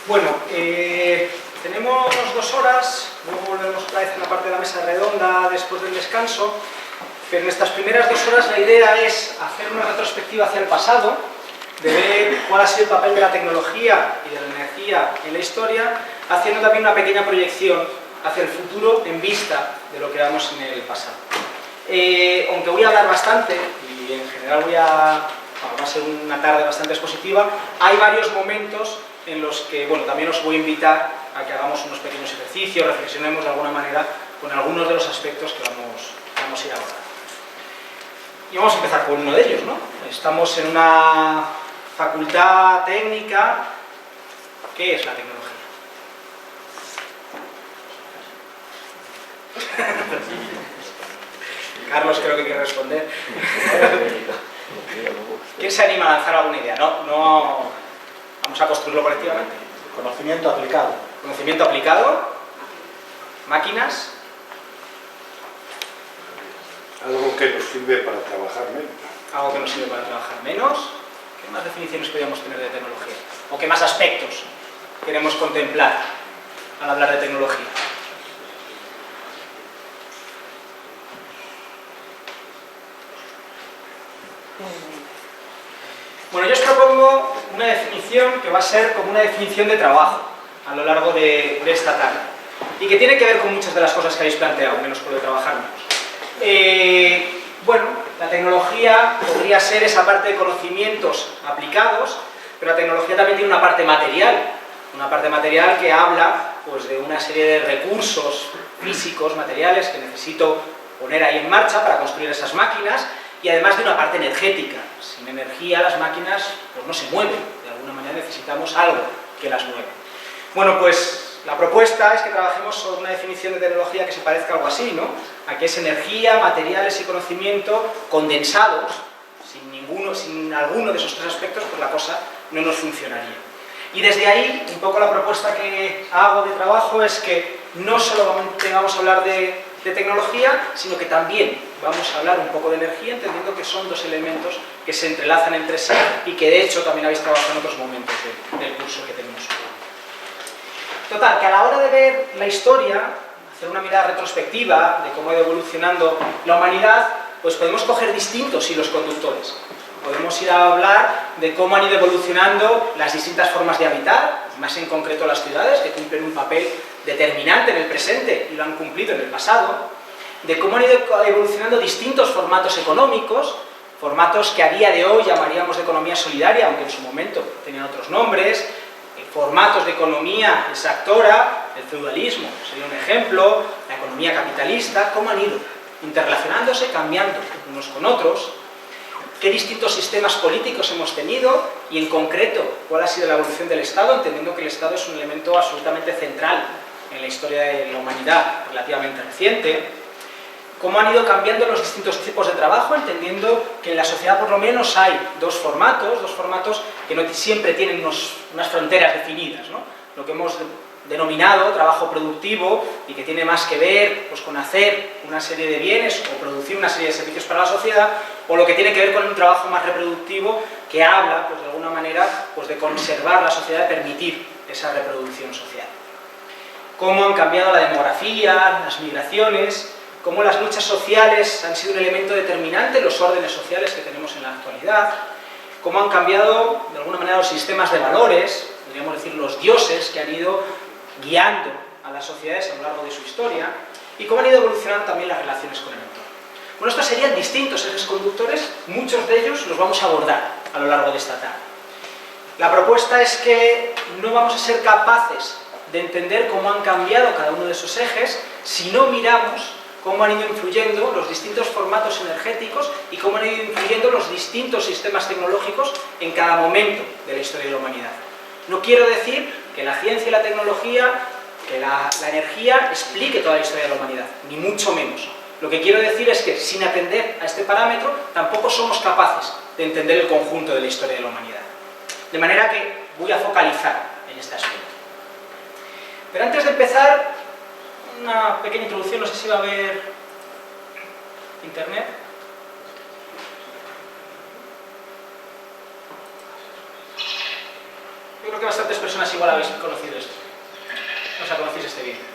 Bueno, tenemos 2 horas, luego volveremos otra vez a la parte de la mesa redonda después del descanso, pero en estas primeras 2 horas la idea es hacer una retrospectiva hacia el pasado, de ver cuál ha sido el papel de la tecnología y de la energía en la historia, haciendo también una pequeña proyección hacia el futuro en vista de lo que vamos en el pasado. Aunque voy a hablar bastante, y en general va a ser una tarde bastante expositiva, hay varios momentos en los que, bueno, también os voy a invitar a que hagamos unos pequeños ejercicios, reflexionemos de alguna manera con algunos de los aspectos que vamos a ir abordando. Y vamos a empezar con uno de ellos, ¿no? Estamos en una facultad técnica. ¿Qué es la tecnología? Carlos creo que quiere responder. ¿Quién se anima a lanzar alguna idea? No, vamos a construirlo colectivamente. Conocimiento aplicado. Conocimiento aplicado. Máquinas. Algo que nos sirve para trabajar menos. Algo que nos sirve para trabajar menos. ¿Qué más definiciones podríamos tener de tecnología? ¿O qué más aspectos queremos contemplar al hablar de tecnología? Bueno, yo os propongo una definición que va a ser como una definición de trabajo a lo largo de esta tarde y que tiene que ver con muchas de las cosas que habéis planteado, menos con lo de trabajar menos. Bueno, la tecnología podría ser esa parte de conocimientos aplicados, pero la tecnología también tiene una parte material que habla pues, de una serie de recursos físicos, materiales que necesito poner ahí en marcha para construir esas máquinas, y además de una parte energética. Sin energía las máquinas pues, no se mueven, de alguna manera necesitamos algo que las mueva. Bueno, pues la propuesta es que trabajemos sobre una definición de tecnología que se parezca a algo así, ¿no? A que es energía, materiales y conocimiento condensados, sin alguno de esos 3 aspectos, pues la cosa no nos funcionaría. Y desde ahí, un poco la propuesta que hago de trabajo es que no solamente vamos a hablar de tecnología, sino que también vamos a hablar un poco de energía, entendiendo que son 2 elementos que se entrelazan entre sí y que de hecho también habéis trabajado en otros momentos del curso que tenemos. Total, que a la hora de ver la historia, hacer una mirada retrospectiva de cómo ha ido evolucionando la humanidad, pues podemos coger distintos hilos conductores. Podemos ir a hablar de cómo han ido evolucionando las distintas formas de habitar, más en concreto las ciudades, que cumplen un papel determinante en el presente y lo han cumplido en el pasado, de cómo han ido evolucionando distintos formatos económicos, formatos que a día de hoy llamaríamos de economía solidaria, aunque en su momento tenían otros nombres, formatos de economía extractora, el feudalismo sería un ejemplo, la economía capitalista, cómo han ido interrelacionándose, cambiando unos con otros, qué distintos sistemas políticos hemos tenido y en concreto cuál ha sido la evolución del Estado, entendiendo que el Estado es un elemento absolutamente central en la historia de la humanidad relativamente reciente, cómo han ido cambiando los distintos tipos de trabajo, entendiendo que en la sociedad por lo menos hay dos formatos que no siempre tienen unas fronteras definidas, ¿no? Lo que hemos denominado trabajo productivo y que tiene más que ver pues, con hacer una serie de bienes o producir una serie de servicios para la sociedad, o lo que tiene que ver con un trabajo más reproductivo que habla, pues, de alguna manera, pues, de conservar la sociedad, de permitir esa reproducción social. Cómo han cambiado la demografía, las migraciones, cómo las luchas sociales han sido un elemento determinante en los órdenes sociales que tenemos en la actualidad, cómo han cambiado de alguna manera los sistemas de valores, podríamos decir los dioses que han ido guiando a las sociedades a lo largo de su historia, y cómo han ido evolucionando también las relaciones con el entorno. Bueno, estos serían distintos ejes conductores, muchos de ellos los vamos a abordar a lo largo de esta tarde. La propuesta es que no vamos a ser capaces de entender cómo han cambiado cada uno de esos ejes si no miramos cómo han ido influyendo los distintos formatos energéticos y cómo han ido influyendo los distintos sistemas tecnológicos en cada momento de la historia de la humanidad. No quiero decir que la ciencia y la tecnología, que la energía explique toda la historia de la humanidad, ni mucho menos. Lo que quiero decir es que sin atender a este parámetro tampoco somos capaces de entender el conjunto de la historia de la humanidad. De manera que voy a focalizar en este aspecto. Pero antes de empezar, una pequeña introducción, no sé si va a haber internet. Yo creo creo que bastantes personas igual habéis conocido esto. O sea, conocéis este vídeo.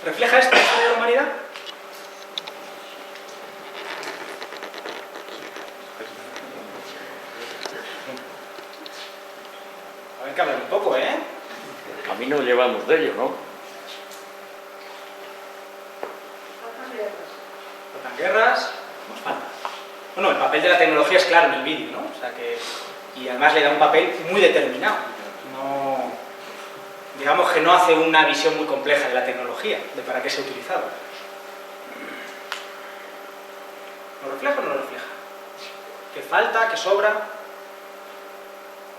¿Refleja esto la historia de la humanidad? A ver, que hablar un poco, ¿eh? Camino llevamos de ello, ¿no? Faltan guerras, nos falta. Bueno, el papel de la tecnología es claro en el vídeo, ¿no? O sea que... Y además le da un papel muy determinado. No... Digamos que no hace una visión muy compleja de la tecnología, de para qué se ha utilizado. ¿Lo refleja o no lo refleja? ¿Qué falta? ¿Qué sobra?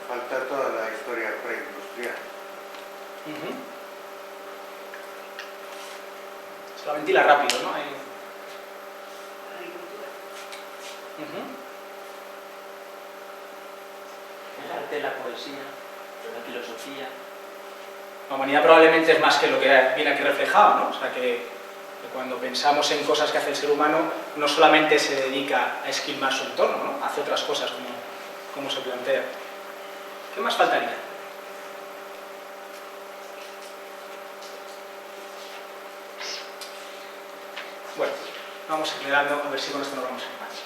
Falta toda la historia preindustrial. Se la ventila rápido, ¿no? El arte, la poesía, la filosofía. La humanidad probablemente es más que lo que viene aquí reflejado, ¿no? O sea que cuando pensamos en cosas que hace el ser humano, no solamente se dedica a esquilmar su entorno, ¿no? Hace otras cosas como se plantea. ¿Qué más faltaría? Bueno, vamos aclarando, a ver si con esto nos vamos en paz.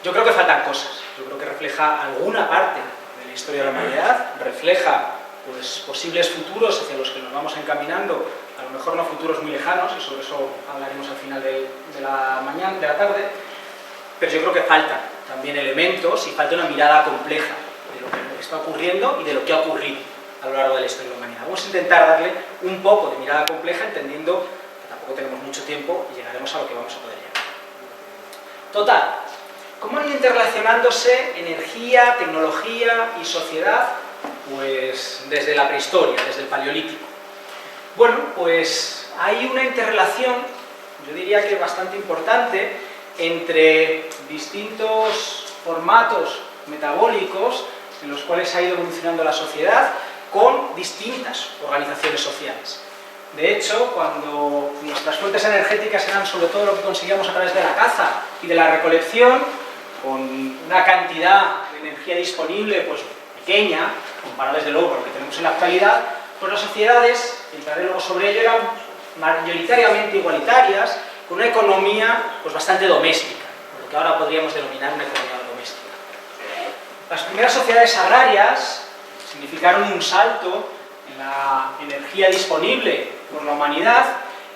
Yo creo que faltan cosas. Yo creo que refleja alguna parte de la historia de la humanidad, refleja pues, posibles futuros hacia los que nos vamos encaminando, a lo mejor no futuros muy lejanos, y sobre eso hablaremos al final de la tarde, pero yo creo que faltan también elementos y falta una mirada compleja de lo que está ocurriendo y de lo que ha ocurrido a lo largo de la historia de la humanidad. Vamos a intentar darle un poco de mirada compleja, entendiendo que tampoco tenemos mucho tiempo y llegaremos a lo que vamos a poder llegar. Total, ¿cómo han ido interrelacionándose energía, tecnología y sociedad? Pues desde la prehistoria, desde el Paleolítico. Bueno, pues hay una interrelación, yo diría que bastante importante, entre distintos formatos metabólicos en los cuales ha ido evolucionando la sociedad con distintas organizaciones sociales. De hecho, cuando nuestras fuentes energéticas eran sobre todo lo que conseguíamos a través de la caza y de la recolección, con una cantidad de energía disponible pues pequeña, comparada desde luego con lo que tenemos en la actualidad, pues las sociedades, entraré luego sobre ello, eran mayoritariamente igualitarias, con una economía pues bastante doméstica, lo que ahora podríamos denominar una economía doméstica. Las primeras sociedades agrarias significaron un salto en la energía disponible por la humanidad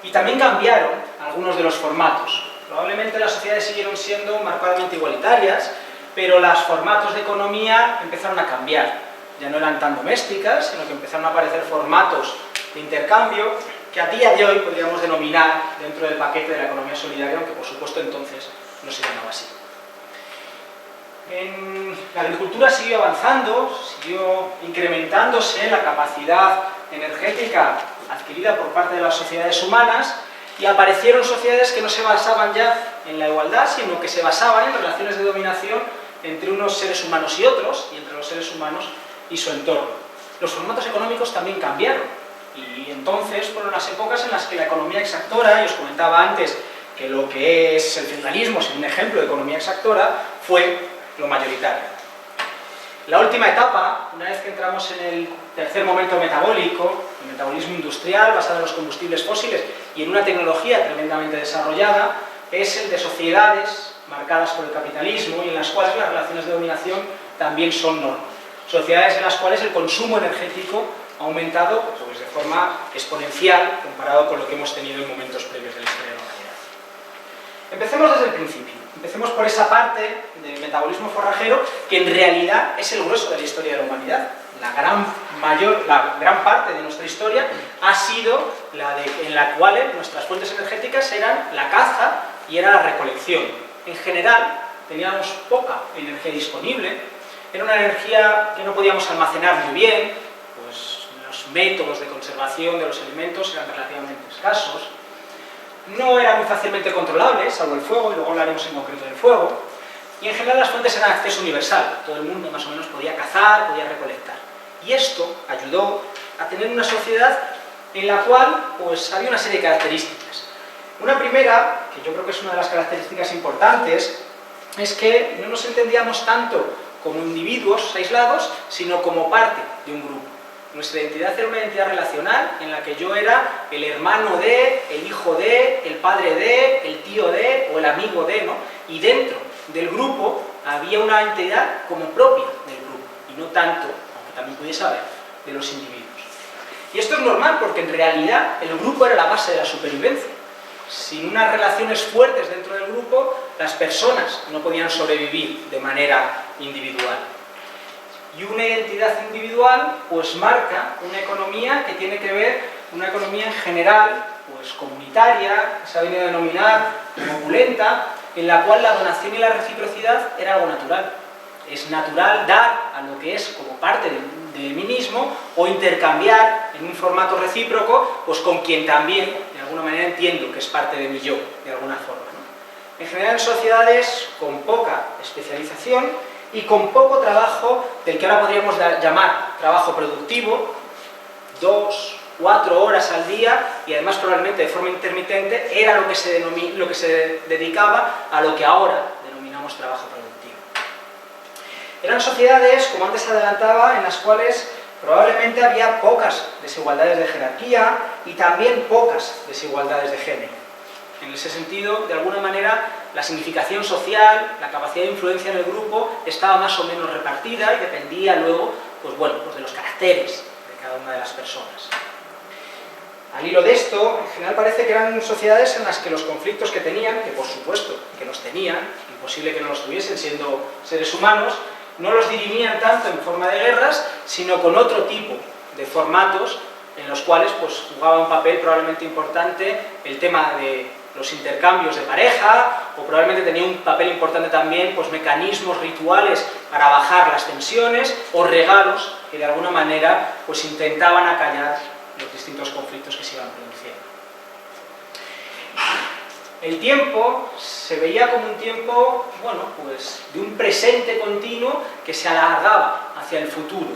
y también cambiaron algunos de los formatos. Probablemente las sociedades siguieron siendo marcadamente igualitarias, pero los formatos de economía empezaron a cambiar. Ya no eran tan domésticas, sino que empezaron a aparecer formatos de intercambio que a día de hoy podríamos denominar dentro del paquete de la economía solidaria, aunque por supuesto entonces no se llamaba así. La agricultura siguió avanzando, siguió incrementándose la capacidad energética adquirida por parte de las sociedades humanas y aparecieron sociedades que no se basaban ya en la igualdad, sino que se basaban en relaciones de dominación entre unos seres humanos y otros, y entre los seres humanos y su entorno. Los formatos económicos también cambiaron, y entonces fueron las épocas en las que la economía exactora, y os comentaba antes que lo que es el feudalismo es un ejemplo de economía exactora, fue lo mayoritario. La última etapa, una vez que entramos en el tercer momento metabólico, el metabolismo industrial basado en los combustibles fósiles y en una tecnología tremendamente desarrollada, es el de sociedades marcadas por el capitalismo y en las cuales las relaciones de dominación también son norma. Sociedades en las cuales el consumo energético ha aumentado pues, de forma exponencial comparado con lo que hemos tenido en momentos previos de la historia de la humanidad. Empecemos desde el principio. Empecemos por esa parte del metabolismo forrajero que en realidad es el grueso de la historia de la humanidad. La gran parte de nuestra historia ha sido en la cual nuestras fuentes energéticas eran la caza y era la recolección. En general teníamos poca energía disponible, era una energía que no podíamos almacenar muy bien, pues los métodos de conservación de los alimentos eran relativamente escasos, no eran muy fácilmente controlables, salvo el fuego, y luego hablaremos en concreto del fuego, y en general las fuentes eran de acceso universal, todo el mundo más o menos podía cazar, podía recolectar. Y esto ayudó a tener una sociedad en la cual pues, había una serie de características. Una primera, que yo creo que es una de las características importantes, es que no nos entendíamos tanto como individuos aislados, sino como parte de un grupo. Nuestra identidad era una identidad relacional en la que yo era el hermano de, el hijo de, el padre de, el tío de o el amigo de, ¿no? Y dentro del grupo había una entidad como propia del grupo y no tanto, aunque también pudiese haber, de los individuos. Y esto es normal porque en realidad el grupo era la base de la supervivencia. Sin unas relaciones fuertes dentro del grupo, las personas no podían sobrevivir de manera individual. Y una identidad individual pues marca una economía que tiene que ver, una economía en general, pues comunitaria, que se ha venido a denominar como opulenta, en la cual la donación y la reciprocidad era algo natural. Es natural dar a lo que es como parte de mí mismo o intercambiar en un formato recíproco pues con quien también de alguna manera entiendo que es parte de mi yo, de alguna forma, ¿no? En general en sociedades con poca especialización y con poco trabajo del que ahora podríamos llamar trabajo productivo, 2, 4 horas al día y además probablemente de forma intermitente, era lo que se dedicaba a lo que ahora denominamos trabajo productivo. Eran sociedades, como antes adelantaba, en las cuales probablemente había pocas desigualdades de jerarquía y también pocas desigualdades de género. En ese sentido, de alguna manera, la significación social, la capacidad de influencia en el grupo estaba más o menos repartida y dependía luego, pues bueno, pues de los caracteres de cada cada una de las personas. Al hilo de esto, en general parece que eran sociedades en las que los conflictos que tenían, que por supuesto que los tenían, imposible que no los tuviesen siendo seres humanos, no los dirimían tanto en forma de guerras, sino con otro tipo de formatos en los cuales pues, jugaba un papel probablemente importante el tema de los intercambios de pareja, o probablemente tenía un papel importante también pues, mecanismos rituales para bajar las tensiones, o regalos que de alguna manera pues, intentaban acallar los distintos conflictos que se iban produciendo. El tiempo se veía como un tiempo, bueno, pues de un presente continuo que se alargaba hacia el futuro.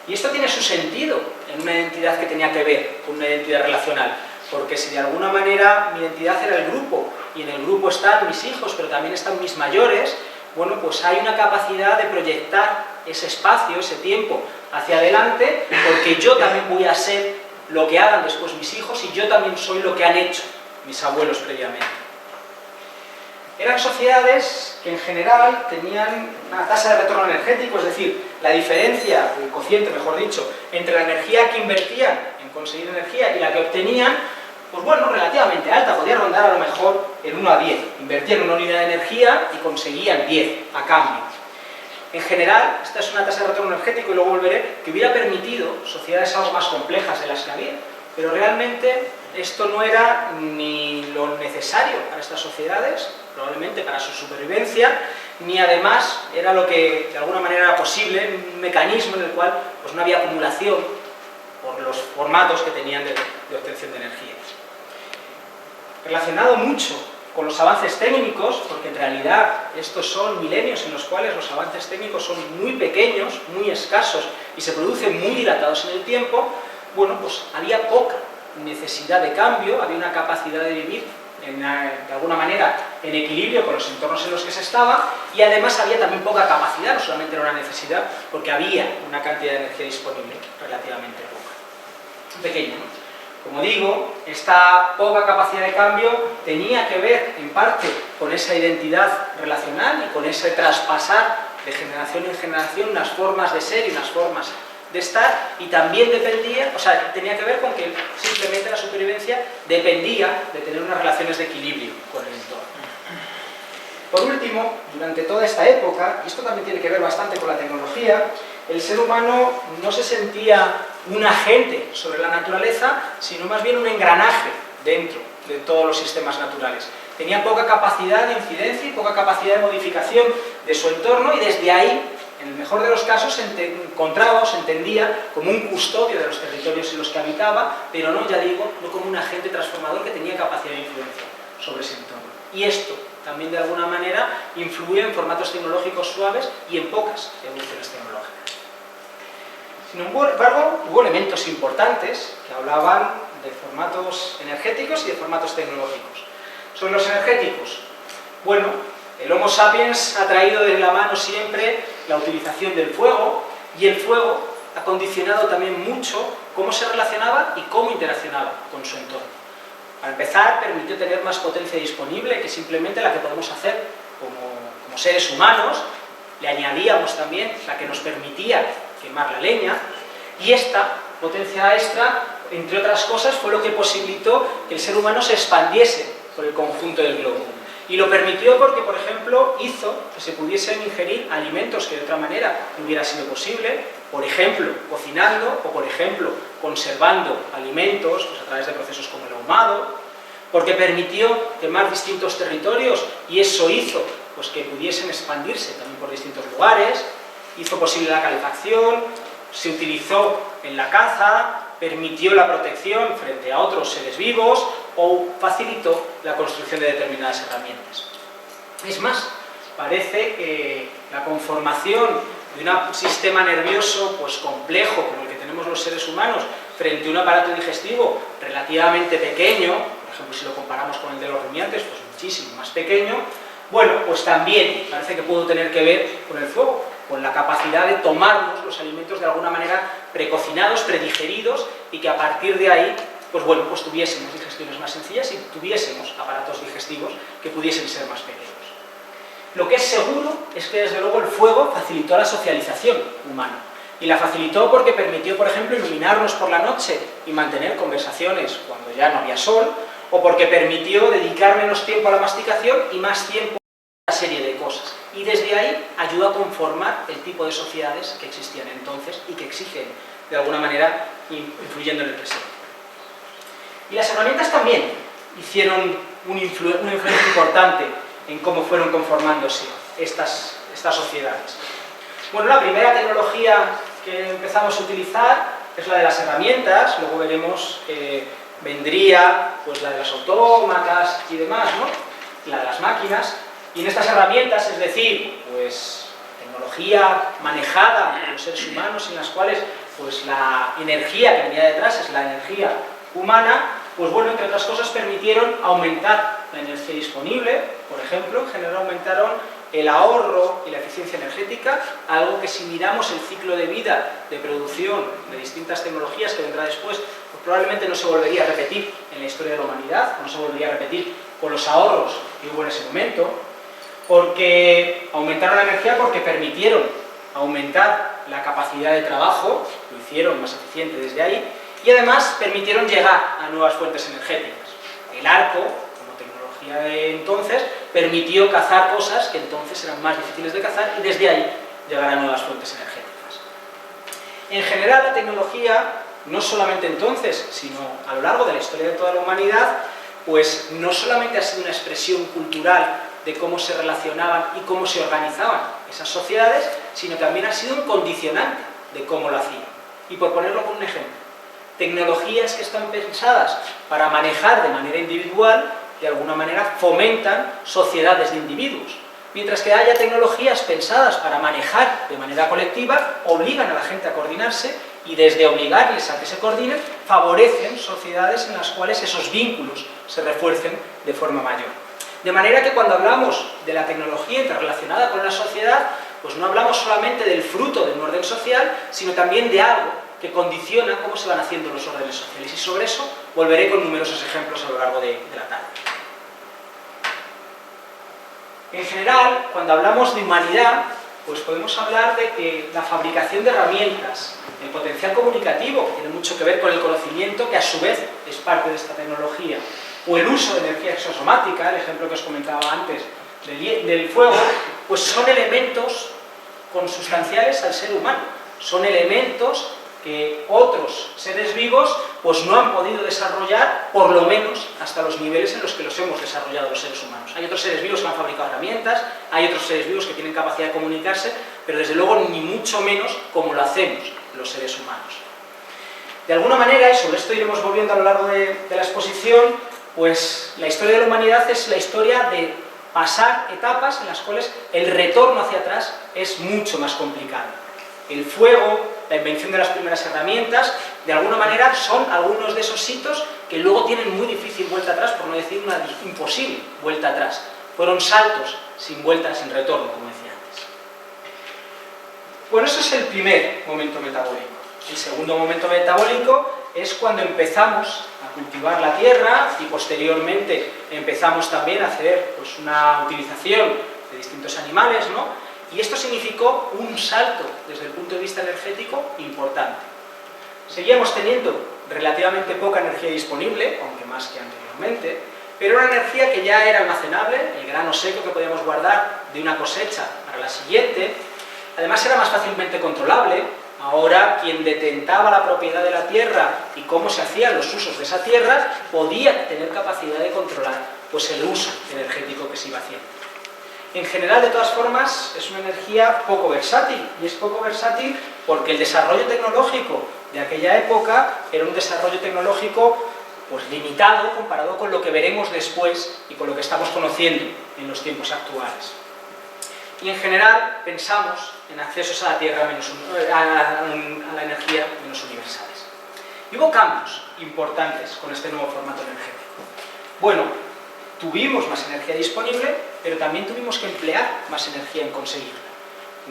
Y esto tiene su sentido en una identidad que tenía que ver con una identidad relacional, porque si de alguna manera mi identidad era el grupo, y en el grupo están mis hijos, pero también están mis mayores, bueno, pues hay una capacidad de proyectar ese espacio, ese tiempo hacia adelante, porque yo también voy a ser lo que hagan después mis hijos y yo también soy lo que han hecho mis abuelos previamente. Eran sociedades que en general tenían una tasa de retorno energético, es decir, la diferencia, el cociente mejor dicho, entre la energía que invertían en conseguir energía y la que obtenían, pues bueno, relativamente alta, podía rondar a lo mejor en 1 a 10. Invertían una unidad de energía y conseguían 10 a cambio. En general, esta es una tasa de retorno energético, y luego volveré, que hubiera permitido sociedades algo más complejas de las que había, pero realmente esto no era ni lo necesario para estas sociedades, probablemente para su supervivencia, ni además era lo que de alguna manera era posible, un mecanismo en el cual pues, no había acumulación por los formatos que tenían de obtención de energía. Relacionado mucho con los avances técnicos, porque en realidad estos son milenios en los cuales los avances técnicos son muy pequeños, muy escasos y se producen muy dilatados en el tiempo, bueno, pues había poca necesidad de cambio, había una capacidad de vivir de alguna manera en equilibrio con los entornos en los que se estaba, y además había también poca capacidad, no solamente era una necesidad, porque había una cantidad de energía disponible relativamente poca. Pequeña, ¿no? Como digo, esta poca capacidad de cambio tenía que ver en parte con esa identidad relacional y con ese traspasar de generación en generación unas formas de ser y unas formas de estar, y también dependía, o sea, tenía que ver con que simplemente la supervivencia dependía de tener unas relaciones de equilibrio con el entorno. Por último, durante toda esta época, y esto también tiene que ver bastante con la tecnología, el ser humano no se sentía un agente sobre la naturaleza, sino más bien un engranaje dentro de todos los sistemas naturales. Tenía poca capacidad de incidencia y poca capacidad de modificación de su entorno, y desde ahí, en el mejor de los casos, se encontraba o se entendía como un custodio de los territorios en los que habitaba, pero no, ya digo, no como un agente transformador que tenía capacidad de influencia sobre ese entorno. Y esto también de alguna manera influye en formatos tecnológicos suaves y en pocas evoluciones tecnológicas. Sin embargo, hubo elementos importantes que hablaban de formatos energéticos y de formatos tecnológicos. Sobre los energéticos, bueno, el Homo sapiens ha traído de la mano siempre la utilización del fuego, y el fuego ha condicionado también mucho cómo se relacionaba y cómo interaccionaba con su entorno. Para empezar, permitió tener más potencia disponible que simplemente la que podemos hacer como seres humanos. Le añadíamos también la que nos permitía quemar la leña, y esta potencia extra, entre otras cosas, fue lo que posibilitó que el ser humano se expandiese por el conjunto del globo. Y lo permitió porque, por ejemplo, hizo que se pudiesen ingerir alimentos que de otra manera no hubiera sido posible, por ejemplo, cocinando, o por ejemplo, conservando alimentos pues, a través de procesos como el ahumado, porque permitió quemar distintos territorios, y eso hizo pues, que pudiesen expandirse también por distintos lugares, hizo posible la calefacción, se utilizó en la caza, permitió la protección frente a otros seres vivos, o facilitó la construcción de determinadas herramientas. Es más, parece que la conformación de un sistema nervioso pues, complejo como el que tenemos los seres humanos frente a un aparato digestivo relativamente pequeño, por ejemplo si lo comparamos con el de los rumiantes, pues muchísimo más pequeño, bueno, pues también parece que pudo tener que ver con el fuego, con la capacidad de tomarnos los alimentos de alguna manera precocinados, predigeridos, y que a partir de ahí pues bueno, pues tuviésemos digestiones más sencillas y tuviésemos aparatos digestivos que pudiesen ser más pequeños. Lo que es seguro es que desde luego el fuego facilitó la socialización humana. Y la facilitó porque permitió, por ejemplo, iluminarnos por la noche y mantener conversaciones cuando ya no había sol, o porque permitió dedicar menos tiempo a la masticación y más tiempo a una serie de cosas. Y desde ahí ayudó a conformar el tipo de sociedades que existían entonces y que exigen, de alguna manera, influyendo en el presente. Y las herramientas también hicieron una influencia importante en cómo fueron conformándose estas sociedades. Bueno, la primera tecnología que empezamos a utilizar es la de las herramientas, luego veremos que vendría pues, la de las autómatas y demás, ¿no? La de las máquinas, y en estas herramientas, es decir, pues tecnología manejada por los seres humanos en las cuales pues la energía que venía detrás es la energía humana, pues bueno, entre otras cosas permitieron aumentar la energía disponible, por ejemplo, en general aumentaron el ahorro y la eficiencia energética, algo que si miramos el ciclo de vida de producción de distintas tecnologías que vendrá después, pues probablemente no se volvería a repetir en la historia de la humanidad, no se volvería a repetir con los ahorros que hubo en ese momento, porque aumentaron la energía porque permitieron aumentar la capacidad de trabajo, lo hicieron más eficiente desde ahí, y además permitieron llegar a nuevas fuentes energéticas. El arco, como tecnología de entonces, permitió cazar cosas que entonces eran más difíciles de cazar y desde ahí llegar a nuevas fuentes energéticas. En general, la tecnología, no solamente entonces, sino a lo largo de la historia de toda la humanidad, pues no solamente ha sido una expresión cultural de cómo se relacionaban y cómo se organizaban esas sociedades, sino también ha sido un condicionante de cómo lo hacían. Y por ponerlo con un ejemplo, tecnologías que están pensadas para manejar de manera individual, de alguna manera fomentan sociedades de individuos, mientras que haya tecnologías pensadas para manejar de manera colectiva, obligan a la gente a coordinarse y desde obligarles a que se coordinen, favorecen sociedades en las cuales esos vínculos se refuercen de forma mayor. De manera que cuando hablamos de la tecnología interrelacionada con la sociedad, pues no hablamos solamente del fruto de un orden social, sino también de algo que condiciona cómo se van haciendo los órdenes sociales. Y sobre eso volveré con numerosos ejemplos a lo largo de la tarde. En general, cuando hablamos de humanidad, pues podemos hablar de que la fabricación de herramientas, el potencial comunicativo, que tiene mucho que ver con el conocimiento, que a su vez es parte de esta tecnología, o el uso de energía exosomática, el ejemplo que os comentaba antes del fuego, pues son elementos consustanciales al ser humano, son elementos que otros seres vivos pues no han podido desarrollar, por lo menos hasta los niveles en los que los hemos desarrollado los seres humanos. Hay otros seres vivos que han fabricado herramientas, hay otros seres vivos que tienen capacidad de comunicarse, pero desde luego ni mucho menos como lo hacemos los seres humanos. De alguna manera, y sobre esto iremos volviendo a lo largo de la exposición, pues la historia de la humanidad es la historia de pasar etapas en las cuales el retorno hacia atrás es mucho más complicado. El fuego, la invención de las primeras herramientas, de alguna manera son algunos de esos hitos que luego tienen muy difícil vuelta atrás, por no decir una imposible vuelta atrás. Fueron saltos sin vuelta, sin retorno, como decía antes. Bueno, eso es el primer momento metabólico. El segundo momento metabólico es cuando empezamos a cultivar la tierra y posteriormente empezamos también a hacer pues, una utilización de distintos animales, ¿no? Y esto significó un salto desde el punto de vista energético importante. Seguíamos teniendo relativamente poca energía disponible, aunque más que anteriormente, pero una energía que ya era almacenable, el grano seco que podíamos guardar de una cosecha para la siguiente. Además era más fácilmente controlable. Ahora quien detentaba la propiedad de la tierra y cómo se hacían los usos de esa tierra podía tener capacidad de controlar pues, el uso energético que se iba haciendo. En general, de todas formas, es una energía poco versátil, y es poco versátil porque el desarrollo tecnológico de aquella época era un desarrollo tecnológico pues, limitado comparado con lo que veremos después y con lo que estamos conociendo en los tiempos actuales. Y en general pensamos en accesos a la tierra a la energía menos universales. Y hubo cambios importantes con este nuevo formato energético. Bueno, tuvimos más energía disponible, pero también tuvimos que emplear más energía en conseguirla.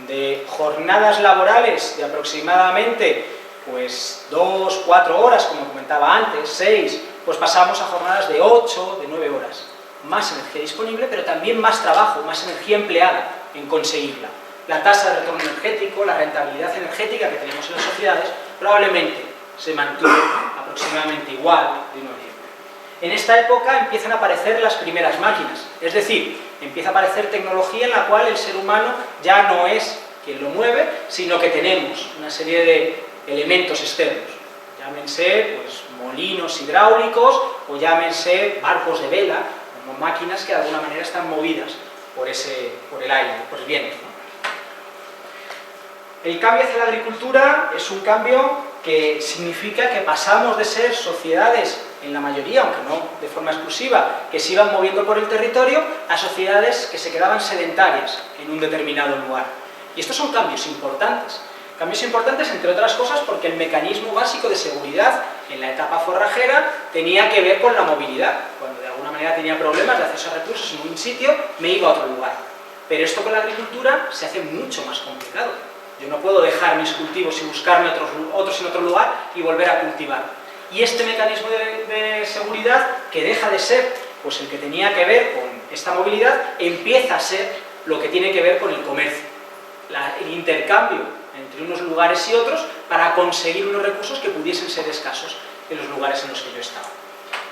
De jornadas laborales de aproximadamente pues 2, 4 horas, como comentaba antes, 6, pues pasamos a jornadas de 8, de 9 horas. Más energía disponible, pero también más trabajo, más energía empleada en conseguirla. la tasa de retorno energético, la rentabilidad energética que tenemos en las sociedades, probablemente se mantuvo aproximadamente igual de uno a 10. En esta época empiezan a aparecer las primeras máquinas, es decir, empieza a aparecer tecnología en la cual el ser humano ya no es quien lo mueve, sino que tenemos una serie de elementos externos, llámense pues, molinos hidráulicos o llámense barcos de vela, como máquinas que de alguna manera están movidas por el aire, por el viento, ¿no? El cambio hacia la agricultura es un cambio que significa que pasamos de ser sociedades, en la mayoría, aunque no de forma exclusiva, que se iban moviendo por el territorio, a sociedades que se quedaban sedentarias en un determinado lugar. Y estos son cambios importantes. Cambios importantes, entre otras cosas, porque el mecanismo básico de seguridad en la etapa forrajera tenía que ver con la movilidad. Cuando de alguna manera tenía problemas de acceso a recursos en un sitio, me iba a otro lugar. Pero esto con la agricultura se hace mucho más complicado. Yo no puedo dejar mis cultivos y buscarme otros en otro lugar y volver a cultivar. Y este mecanismo de seguridad, que deja de ser pues, el que tenía que ver con esta movilidad, empieza a ser lo que tiene que ver con el comercio. El intercambio entre unos lugares y otros para conseguir unos recursos que pudiesen ser escasos en los lugares en los que yo estaba.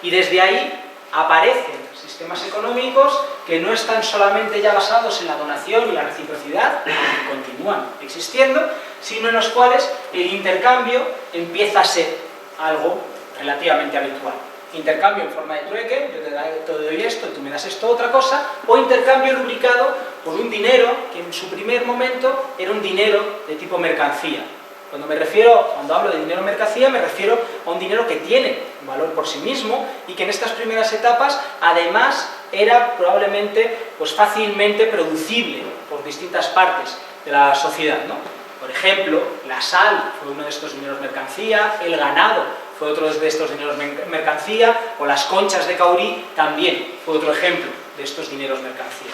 Y desde ahí aparecen sistemas económicos que no están solamente ya basados en la donación y la reciprocidad, que continúan existiendo, sino en los cuales el intercambio empieza a ser algo relativamente habitual. Intercambio en forma de trueque, yo te doy esto, tú me das esto, otra cosa, o intercambio lubricado por un dinero que en su primer momento era un dinero de tipo mercancía. Cuando hablo de dinero mercancía, me refiero a un dinero que tiene valor por sí mismo y que en estas primeras etapas, además, era probablemente pues, fácilmente producible por distintas partes de la sociedad, ¿no? Por ejemplo, la sal fue uno de estos dineros mercancía, el ganado fue otro de estos dineros mercancía, o las conchas de caurí también fue otro ejemplo de estos dineros mercancía.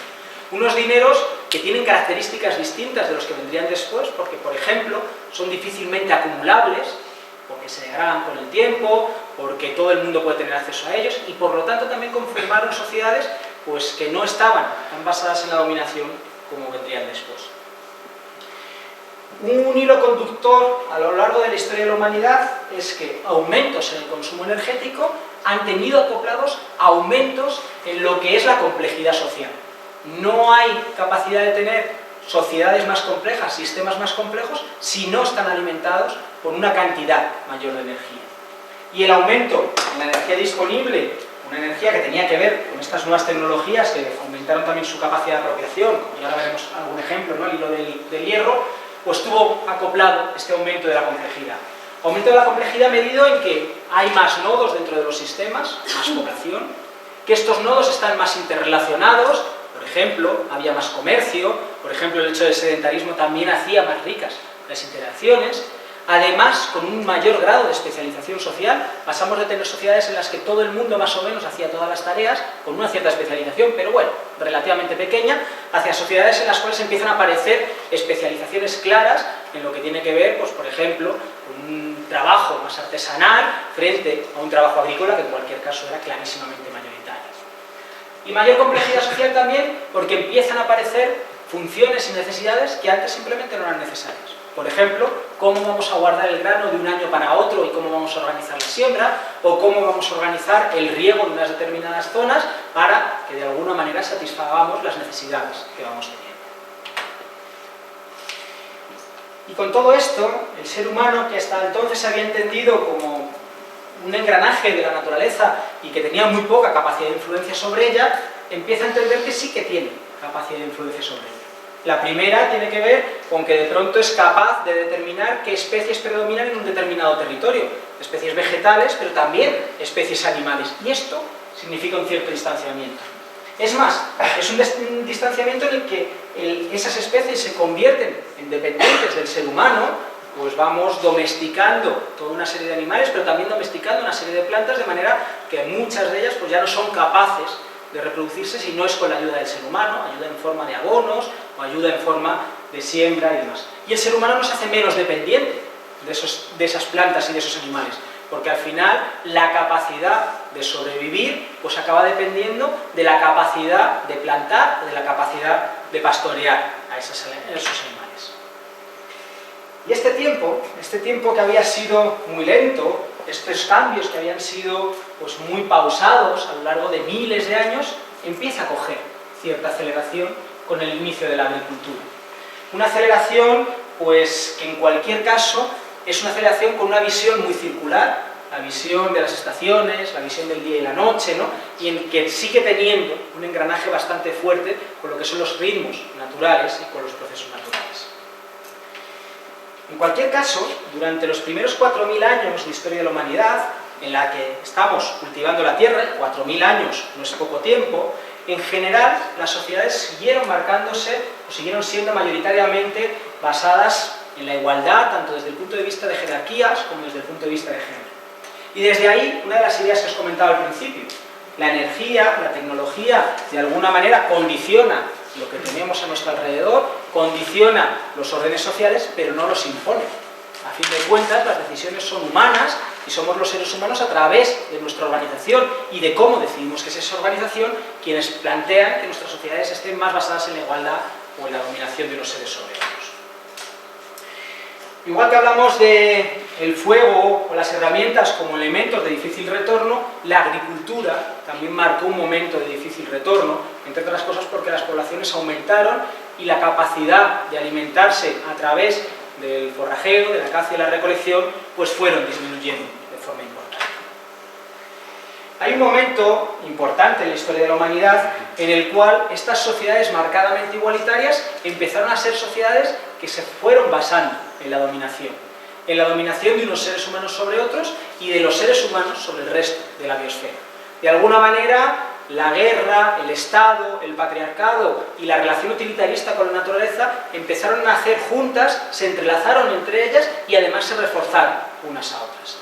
Unos dineros que tienen características distintas de los que vendrían después, porque, por ejemplo, son difícilmente acumulables, porque se degradan con el tiempo, porque todo el mundo puede tener acceso a ellos, y por lo tanto también conformaron sociedades pues, que no estaban tan basadas en la dominación como vendrían después. Un hilo conductor a lo largo de la historia de la humanidad es que aumentos en el consumo energético han tenido acoplados aumentos en lo que es la complejidad social. No hay capacidad de tener sociedades más complejas, sistemas más complejos, si no están alimentados por una cantidad mayor de energía. Y el aumento en la energía disponible, una energía que tenía que ver con estas nuevas tecnologías que aumentaron también su capacidad de apropiación, y ahora veremos algún ejemplo, ¿no? El hilo del hierro, pues tuvo acoplado este aumento de la complejidad. Aumento de la complejidad medido en que hay más nodos dentro de los sistemas, más población, que estos nodos están más interrelacionados, por ejemplo, había más comercio, por ejemplo, el hecho del sedentarismo también hacía más ricas las interacciones. Además, con un mayor grado de especialización social, pasamos de tener sociedades en las que todo el mundo más o menos hacía todas las tareas, con una cierta especialización, pero bueno, relativamente pequeña, hacia sociedades en las cuales empiezan a aparecer especializaciones claras en lo que tiene que ver, pues por ejemplo, con un trabajo más artesanal frente a un trabajo agrícola que en cualquier caso era clarísimamente mayoritario. Y mayor complejidad social también porque empiezan a aparecer funciones y necesidades que antes simplemente no eran necesarias. Por ejemplo, cómo vamos a guardar el grano de un año para otro y cómo vamos a organizar la siembra, o cómo vamos a organizar el riego de unas determinadas zonas para que de alguna manera satisfagamos las necesidades que vamos teniendo. Y con todo esto, el ser humano, que hasta entonces se había entendido como un engranaje de la naturaleza y que tenía muy poca capacidad de influencia sobre ella, empieza a entender que sí que tiene capacidad de influencia sobre ella. La primera tiene que ver con que de pronto es capaz de determinar qué especies predominan en un determinado territorio, especies vegetales, pero también especies animales, y esto significa un cierto distanciamiento. Es más, es un distanciamiento en el que esas especies se convierten en dependientes del ser humano, pues vamos domesticando toda una serie de animales, pero también domesticando una serie de plantas, de manera que muchas de ellas pues ya no son capaces de reproducirse si no es con la ayuda del ser humano, ayuda en forma de abonos o ayuda en forma de siembra y demás. Y el ser humano no se hace menos dependiente de esas plantas y de esos animales, porque al final la capacidad de sobrevivir pues acaba dependiendo de la capacidad de plantar, de la capacidad de pastorear a esos animales. Y este tiempo que había sido muy lento, estos cambios que habían sido pues, muy pausados a lo largo de miles de años, empieza a coger cierta aceleración con el inicio de la agricultura. Una aceleración pues, que en cualquier caso es una aceleración con una visión muy circular, la visión de las estaciones, la visión del día y la noche, ¿no? Y en que sigue teniendo un engranaje bastante fuerte con lo que son los ritmos naturales y con los procesos naturales. En cualquier caso, durante los primeros 4.000 años de historia de la humanidad, en la que estamos cultivando la tierra, 4.000 años no es poco tiempo, en general las sociedades siguieron marcándose o siguieron siendo mayoritariamente basadas en la igualdad, tanto desde el punto de vista de jerarquías como desde el punto de vista de género. Y desde ahí, una de las ideas que os comentaba al principio, la energía, la tecnología, de alguna manera condiciona lo que tenemos a nuestro alrededor, condiciona los órdenes sociales, pero no los impone. A fin de cuentas, las decisiones son humanas y somos los seres humanos a través de nuestra organización y de cómo decidimos que es esa organización quienes plantean que nuestras sociedades estén más basadas en la igualdad o en la dominación de los seres sobre otros. Igual que hablamos del fuego o las herramientas como elementos de difícil retorno, la agricultura también marcó un momento de difícil retorno, entre otras cosas porque las poblaciones aumentaron y la capacidad de alimentarse a través del forrajeo, de la caza y la recolección, pues fueron disminuyendo de forma importante. Hay un momento importante en la historia de la humanidad en el cual estas sociedades marcadamente igualitarias empezaron a ser sociedades que se fueron basando en la dominación de unos seres humanos sobre otros y de los seres humanos sobre el resto de la biosfera. De alguna manera, la guerra, el Estado, el patriarcado y la relación utilitarista con la naturaleza empezaron a nacer juntas, se entrelazaron entre ellas y además se reforzaron unas a otras.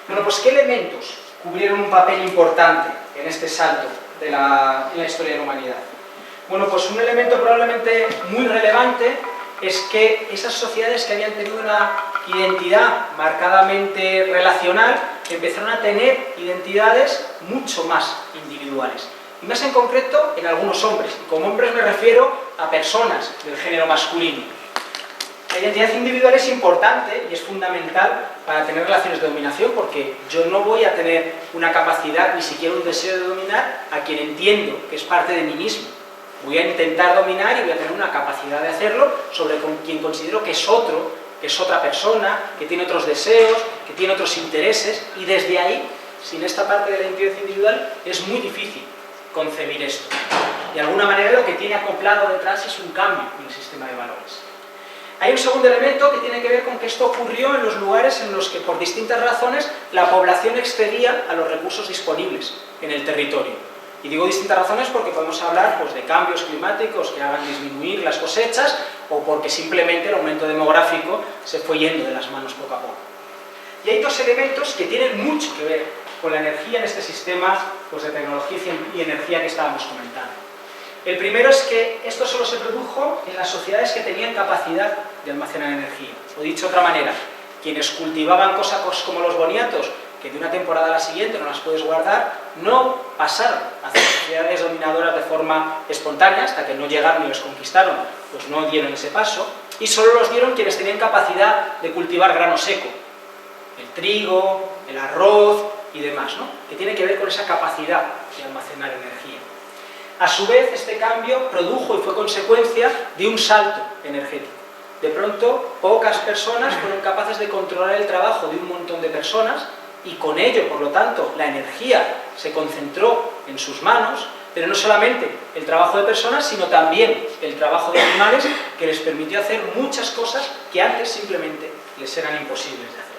Bueno, pues ¿qué elementos cubrieron un papel importante en este salto en la historia de la humanidad? Bueno, pues un elemento probablemente muy relevante es que esas sociedades que habían tenido una identidad marcadamente relacional empezaron a tener identidades mucho más individuales. Y más en concreto en algunos hombres. Y como hombres me refiero a personas del género masculino. La identidad individual es importante y es fundamental para tener relaciones de dominación porque yo no voy a tener una capacidad, ni siquiera un deseo de dominar a quien entiendo que es parte de mí mismo. Voy a intentar dominar y voy a tener una capacidad de hacerlo sobre quien considero que es otro, que es otra persona, que tiene otros deseos, que tiene otros intereses, y desde ahí, sin esta parte de la identidad individual, es muy difícil concebir esto. De alguna manera lo que tiene acoplado detrás es un cambio en el sistema de valores. Hay un segundo elemento que tiene que ver con que esto ocurrió en los lugares en los que por distintas razones la población excedía a los recursos disponibles en el territorio. Y digo distintas razones porque podemos hablar pues, de cambios climáticos que hagan disminuir las cosechas o porque simplemente el aumento demográfico se fue yendo de las manos poco a poco. Y hay dos elementos que tienen mucho que ver con la energía en este sistema pues, de tecnología y energía que estábamos comentando. El primero es que esto solo se produjo en las sociedades que tenían capacidad de almacenar energía. O dicho de otra manera, quienes cultivaban cosas como los boniatos, que de una temporada a la siguiente no las puedes guardar, no pasaron a ser sociedades dominadoras de forma espontánea, hasta que no llegaron y los conquistaron, pues no dieron ese paso, y solo los dieron quienes tenían capacidad de cultivar grano seco, el trigo, el arroz y demás, ¿no? Que tiene que ver con esa capacidad de almacenar energía. A su vez, este cambio produjo y fue consecuencia de un salto energético. De pronto, pocas personas fueron capaces de controlar el trabajo de un montón de personas y con ello, por lo tanto, la energía se concentró en sus manos, pero no solamente el trabajo de personas, sino también el trabajo de animales que les permitió hacer muchas cosas que antes simplemente les eran imposibles de hacer.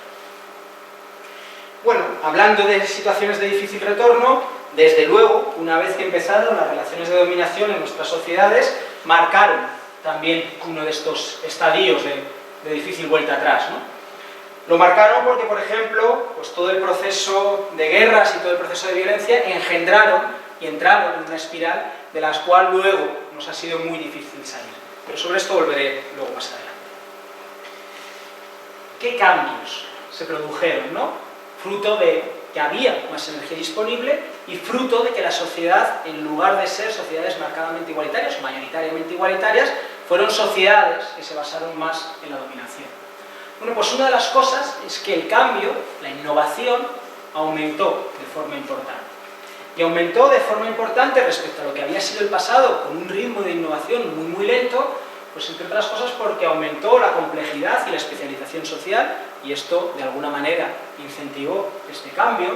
Bueno, hablando de situaciones de difícil retorno, desde luego, una vez que empezaron las relaciones de dominación en nuestras sociedades, marcaron también uno de estos estadios de difícil vuelta atrás, ¿no? Lo marcaron porque, por ejemplo, pues todo el proceso de guerras y todo el proceso de violencia engendraron y entraron en una espiral de la cual luego nos ha sido muy difícil salir. Pero sobre esto volveré luego más adelante. ¿Qué cambios se produjeron, no? fruto de que había más energía disponible y fruto de que la sociedad, en lugar de ser sociedades marcadamente igualitarias o mayoritariamente igualitarias, fueron sociedades que se basaron más en la dominación. Bueno, pues una de las cosas es que el cambio, la innovación, aumentó de forma importante. Y aumentó de forma importante respecto a lo que había sido el pasado, con un ritmo de innovación muy lento, pues entre otras cosas porque aumentó la complejidad y la especialización social, y esto de alguna manera incentivó este cambio,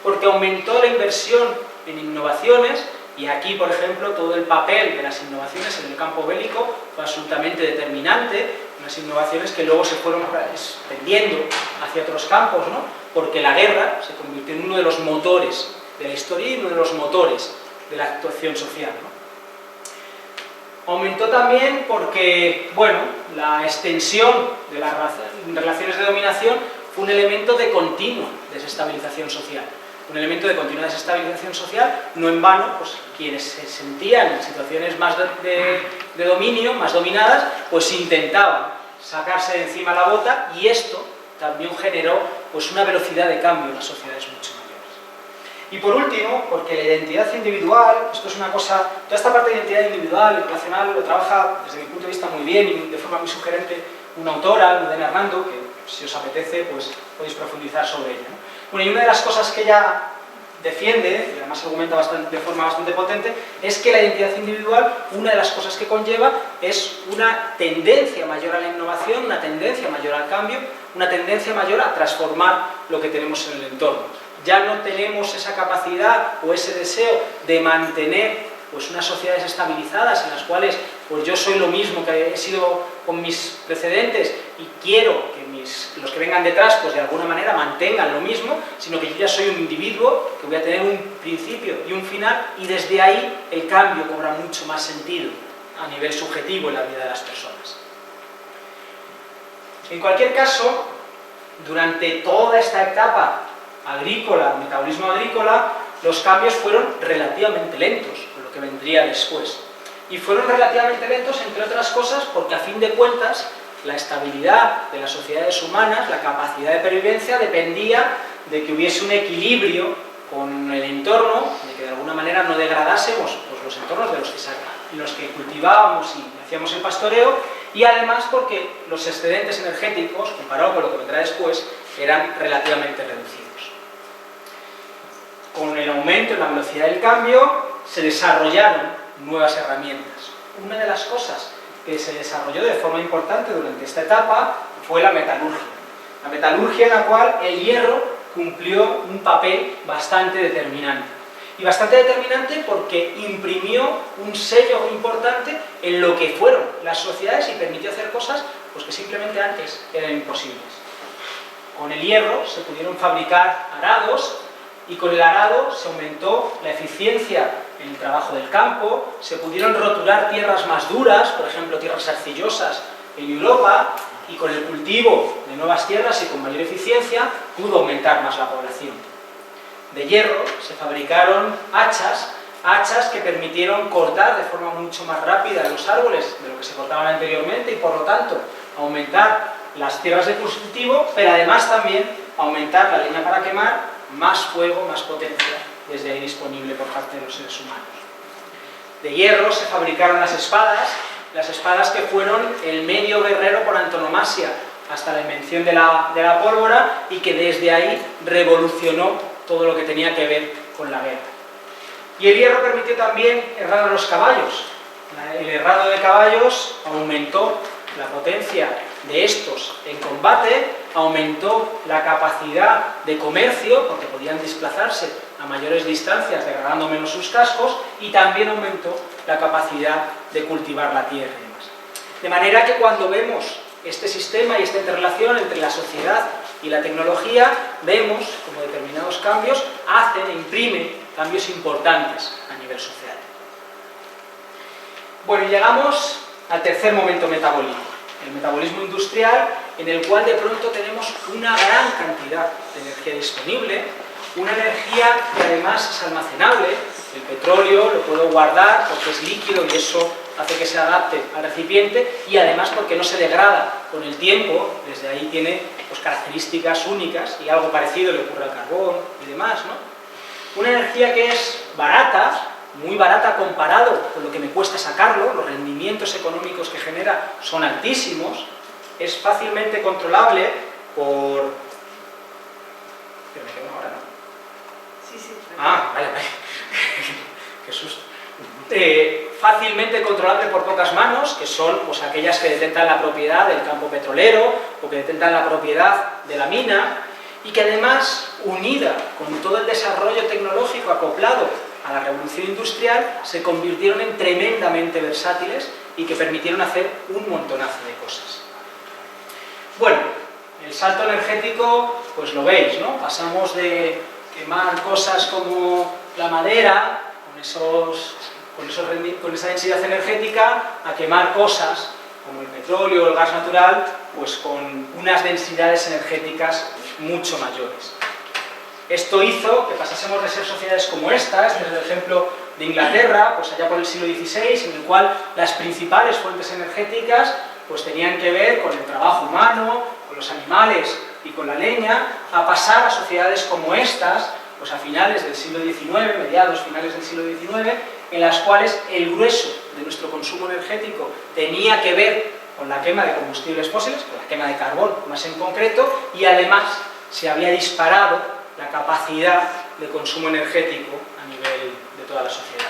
porque aumentó la inversión en innovaciones, y aquí, por ejemplo, todo el papel de las innovaciones en el campo bélico fue absolutamente determinante, unas innovaciones que luego se fueron extendiendo hacia otros campos, ¿no? Porque la guerra se convirtió en uno de los motores de la historia y uno de los motores de la actuación social, ¿no? Aumentó también porque, bueno, la extensión de las relaciones de dominación fue un elemento de continua desestabilización social. Un elemento de continua desestabilización social, no en vano, pues quienes se sentían en situaciones más de dominio, más dominadas, pues intentaban sacarse de encima la bota, y esto también generó pues una velocidad de cambio en las sociedades mucho mayores. Y por último, porque la identidad individual, esto es una cosa, toda esta parte de identidad individual y relacional lo trabaja desde mi punto de vista muy bien y de forma muy sugerente una autora, Almudena Hernando, que si os apetece pues podéis profundizar sobre ella, ¿no? Bueno, y una de las cosas que ella defiende, y además argumenta de forma bastante potente, es que la identidad individual, una de las cosas que conlleva es una tendencia mayor a la innovación, una tendencia mayor al cambio, una tendencia mayor a transformar lo que tenemos en el entorno. Ya no tenemos esa capacidad o ese deseo de mantener pues unas sociedades estabilizadas en las cuales pues yo soy lo mismo que he sido con mis precedentes y quiero que los que vengan detrás pues de alguna manera mantengan lo mismo, sino que yo ya soy un individuo que voy a tener un principio y un final, y desde ahí el cambio cobra mucho más sentido a nivel subjetivo en la vida de las personas. En cualquier caso, durante toda esta etapa agrícola, metabolismo agrícola, los cambios fueron relativamente lentos, con lo que vendría después. Y fueron relativamente lentos, entre otras cosas, porque a fin de cuentas la estabilidad de las sociedades humanas, la capacidad de pervivencia, dependía de que hubiese un equilibrio con el entorno, de que de alguna manera no degradásemos pues, los entornos en los que cultivábamos y hacíamos el pastoreo, y además porque los excedentes energéticos, comparado con lo que vendrá después, eran relativamente reducidos. Con el aumento en la velocidad del cambio se desarrollaron nuevas herramientas. Una de las cosas que se desarrolló de forma importante durante esta etapa fue la metalurgia. La metalurgia en la cual el hierro cumplió un papel bastante determinante. Y bastante determinante porque imprimió un sello importante en lo que fueron las sociedades y permitió hacer cosas pues, que simplemente antes eran imposibles. Con el hierro se pudieron fabricar arados, y con el arado se aumentó la eficiencia en el trabajo del campo, se pudieron roturar tierras más duras, por ejemplo tierras arcillosas en Europa, y con el cultivo de nuevas tierras y con mayor eficiencia pudo aumentar más la población. De hierro se fabricaron hachas que permitieron cortar de forma mucho más rápida los árboles de lo que se cortaban anteriormente y por lo tanto aumentar las tierras de cultivo, pero además también aumentar la leña para quemar, más fuego, más potencia desde ahí disponible por parte de los seres humanos. De hierro se fabricaron las espadas que fueron el medio guerrero por antonomasia hasta la invención de la pólvora y que desde ahí revolucionó todo lo que tenía que ver con la guerra. Y el hierro permitió también herrar a los caballos. El herrado de caballos aumentó la potencia de estos en combate, aumentó la capacidad de comercio, porque podían desplazarse a mayores distancias degradando menos sus cascos, y también aumentó la capacidad de cultivar la tierra y demás. De manera que cuando vemos este sistema y esta interrelación entre la sociedad y la tecnología, vemos como determinados cambios hacen e imprimen cambios importantes a nivel social. Bueno, y llegamos al tercer momento metabólico, el metabolismo industrial, en el cual de pronto tenemos una gran cantidad de energía disponible, una energía que además es almacenable. El petróleo lo puedo guardar porque es líquido y eso hace que se adapte al recipiente y además porque no se degrada con el tiempo, desde ahí tiene pues, características únicas y algo parecido le ocurre al carbón y demás, ¿no? Una energía que es barata, muy barata comparado con lo que me cuesta sacarlo, los rendimientos económicos que genera son altísimos, es fácilmente controlable por... Pero me quedo ahora, ¿no? Sí, sí. Ah, vale. Qué susto. Fácilmente controlable por pocas manos, que son pues, aquellas que detentan la propiedad del campo petrolero o que detentan la propiedad de la mina, y que además, unida con todo el desarrollo tecnológico acoplado a la revolución industrial, se convirtieron en tremendamente versátiles y que permitieron hacer un montonazo de cosas. Bueno, el salto energético, pues lo veis, ¿no? Pasamos de quemar cosas como la madera, con esa densidad energética, a quemar cosas como el petróleo o el gas natural, pues con unas densidades energéticas mucho mayores. Esto hizo que pasásemos de ser sociedades como esta, este es el ejemplo de Inglaterra, pues allá por el siglo XVI, en el cual las principales fuentes energéticas pues tenían que ver con el trabajo humano, con los animales y con la leña, a pasar a sociedades como estas, pues a finales del siglo XIX, mediados, finales del siglo XIX, en las cuales el grueso de nuestro consumo energético tenía que ver con la quema de combustibles fósiles, con la quema de carbón más en concreto, y además se había disparado la capacidad de consumo energético a nivel de toda la sociedad.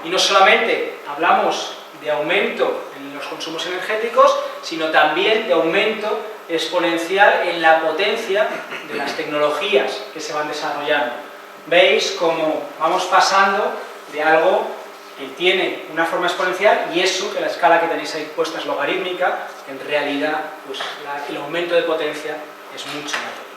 Y no solamente hablamos de aumento en los consumos energéticos, sino también de aumento exponencial en la potencia de las tecnologías que se van desarrollando. Veis cómo vamos pasando de algo que tiene una forma exponencial y eso, que la escala que tenéis ahí puesta es logarítmica, en realidad pues, el aumento de potencia es mucho mayor.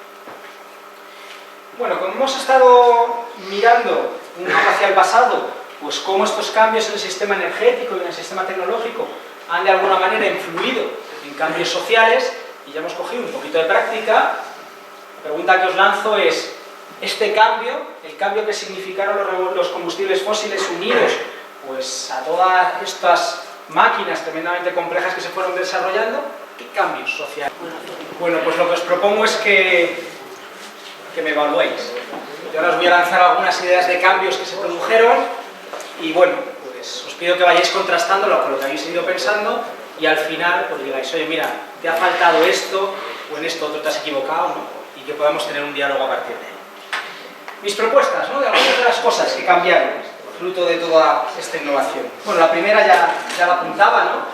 Bueno, como hemos estado mirando un poco hacia el pasado, pues cómo estos cambios en el sistema energético y en el sistema tecnológico han de alguna manera influido en cambios sociales, y ya hemos cogido un poquito de práctica, la pregunta que os lanzo es, este cambio, el cambio que significaron los combustibles fósiles unidos pues, a todas estas máquinas tremendamente complejas que se fueron desarrollando, ¿qué cambios sociales? Bueno, pues lo que os propongo es que me evaluéis. Yo ahora os voy a lanzar algunas ideas de cambios que se produjeron y bueno, pues os pido que vayáis contrastándolo con lo que habéis ido pensando y al final pues digáis, oye mira, te ha faltado esto o en esto otro te has equivocado, ¿no? Y que podamos tener un diálogo a partir de ahí. Mis propuestas, ¿no? De algunas de las cosas que cambiaron fruto de toda esta innovación. Bueno, la primera ya la apuntaba, ¿no?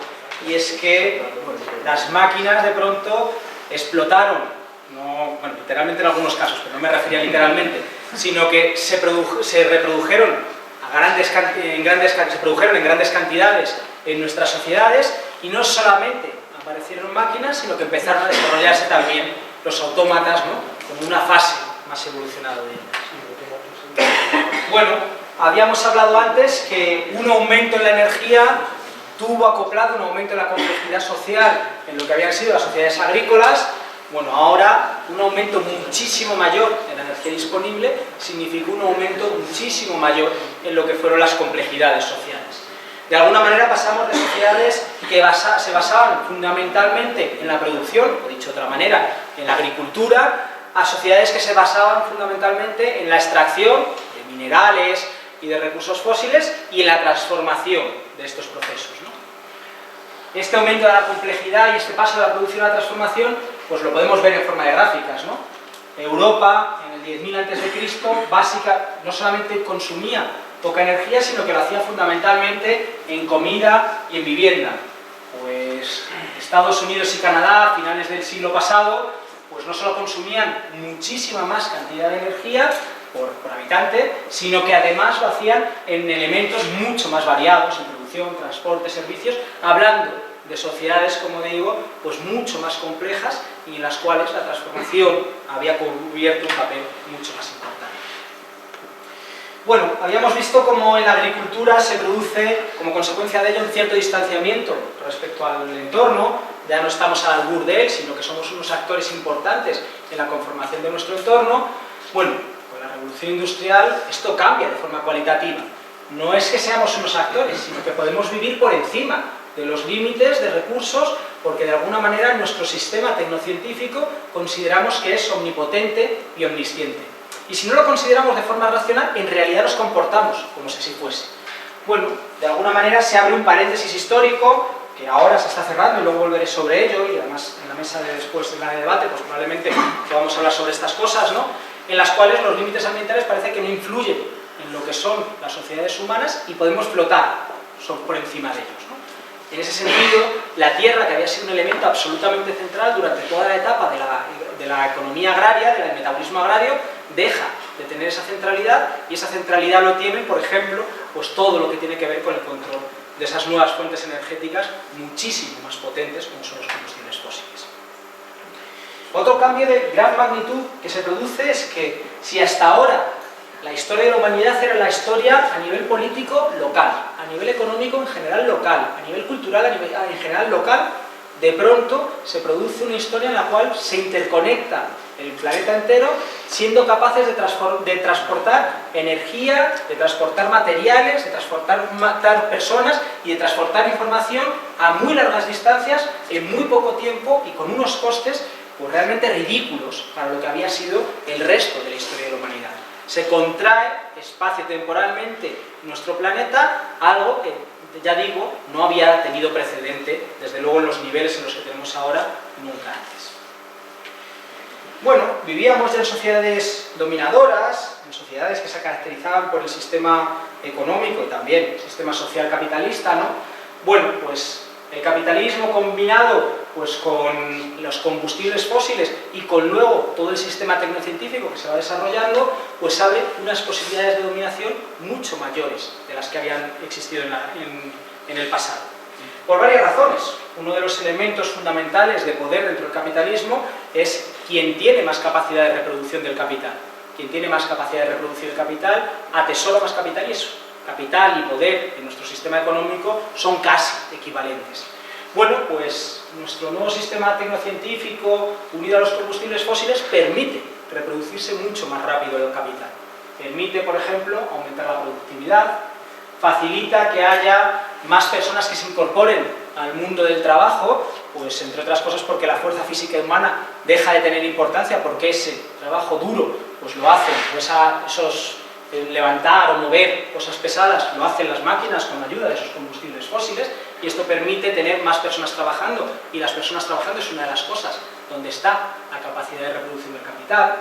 Y es que bueno, las máquinas de pronto explotaron, no, bueno, literalmente en algunos casos, pero no me refería literalmente, sino que se reprodujeron en grandes cantidades en nuestras sociedades y no solamente aparecieron máquinas, sino que empezaron a desarrollarse también los autómatas, ¿no? Como una fase más evolucionada de ellas. Bueno, habíamos hablado antes que un aumento en la energía tuvo acoplado un aumento en la complejidad social en lo que habían sido las sociedades agrícolas. Bueno, ahora un aumento muchísimo mayor en la energía disponible significó un aumento muchísimo mayor en lo que fueron las complejidades sociales. De alguna manera pasamos de sociedades que se basaban fundamentalmente en la producción, o dicho de otra manera, en la agricultura, a sociedades que se basaban fundamentalmente en la extracción de minerales y de recursos fósiles y en la transformación de estos procesos, ¿no? Este aumento de la complejidad y este paso de la producción a la transformación, pues lo podemos ver en forma de gráficas, ¿no? Europa, en el 10.000 a.C., no solamente consumía poca energía, sino que lo hacía fundamentalmente en comida y en vivienda. Pues Estados Unidos y Canadá, a finales del siglo pasado, pues no solo consumían muchísima más cantidad de energía por habitante, sino que además lo hacían en elementos mucho más variados, en producción, transporte, servicios, hablando de sociedades, como digo, pues mucho más complejas y en las cuales la transformación había cubierto un papel mucho más importante. Bueno, habíamos visto cómo en la agricultura se produce, como consecuencia de ello, un cierto distanciamiento respecto al entorno. Ya no estamos al albur de él, sino que somos unos actores importantes en la conformación de nuestro entorno. Bueno, con la revolución industrial esto cambia de forma cualitativa. no es que seamos unos actores, sino que podemos vivir por encima de los límites de recursos, porque de alguna manera nuestro sistema tecnocientífico consideramos que es omnipotente y omnisciente. Y si no lo consideramos de forma racional, en realidad nos comportamos como si así fuese. Bueno, de alguna manera se abre un paréntesis histórico, que ahora se está cerrando y luego volveré sobre ello, y además en la mesa de después de la de debate, pues probablemente vamos a hablar sobre estas cosas, ¿no? En las cuales los límites ambientales parece que no influyen en lo que son las sociedades humanas y podemos flotar por encima de ellos, ¿no? En ese sentido, la tierra, que había sido un elemento absolutamente central durante toda la etapa de la economía agraria, del metabolismo agrario, deja de tener esa centralidad, y esa centralidad lo tiene, por ejemplo, pues todo lo que tiene que ver con el control de esas nuevas fuentes energéticas muchísimo más potentes como son los combustibles fósiles. Otro cambio de gran magnitud que se produce es que si hasta ahora la historia de la humanidad era la historia a nivel político local, a nivel económico en general local, a nivel cultural en general local, de pronto se produce una historia en la cual se interconecta el planeta entero, siendo capaces de transportar energía, de transportar materiales, de transportar personas y de transportar información a muy largas distancias, en muy poco tiempo y con unos costes pues realmente ridículos para lo que había sido el resto de la historia de la humanidad. Se contrae espacio-temporalmente nuestro planeta, algo que, ya digo, no había tenido precedente, desde luego en los niveles en los que tenemos ahora, nunca antes. Bueno, vivíamos ya en sociedades dominadoras, en sociedades que se caracterizaban por el sistema económico y también el sistema social capitalista, ¿no? Bueno, pues el capitalismo combinado pues con los combustibles fósiles y con luego todo el sistema tecnocientífico que se va desarrollando, pues abre unas posibilidades de dominación mucho mayores de las que habían existido en el pasado. Por varias razones. Uno de los elementos fundamentales de poder dentro del capitalismo es quien tiene más capacidad de reproducción del capital. Quien tiene más capacidad de reproducir el capital atesora más capital, y eso, capital y poder en nuestro sistema económico son casi equivalentes. Bueno, pues nuestro nuevo sistema tecnocientífico unido a los combustibles fósiles permite reproducirse mucho más rápido el capital. Permite, por ejemplo, aumentar la productividad, facilita que haya más personas que se incorporen al mundo del trabajo, pues entre otras cosas porque la fuerza física humana deja de tener importancia, porque ese trabajo duro pues lo hacen, pues levantar o mover cosas pesadas lo hacen las máquinas con la ayuda de esos combustibles fósiles, y esto permite tener más personas trabajando, y las personas trabajando es una de las cosas donde está la capacidad de reproducción del capital.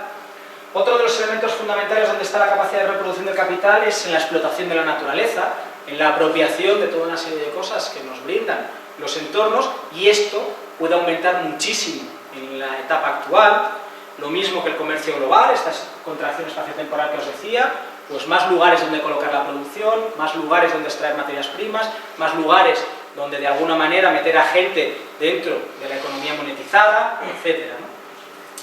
Otro de los elementos fundamentales donde está la capacidad de reproducción del capital es en la explotación de la naturaleza, en la apropiación de toda una serie de cosas que nos brindan los entornos, y esto puede aumentar muchísimo en la etapa actual. Lo mismo que el comercio global, esta contracción espacio-temporal que os decía, pues más lugares donde colocar la producción, más lugares donde extraer materias primas, más lugares donde de alguna manera meter a gente dentro de la economía monetizada, etc., ¿no?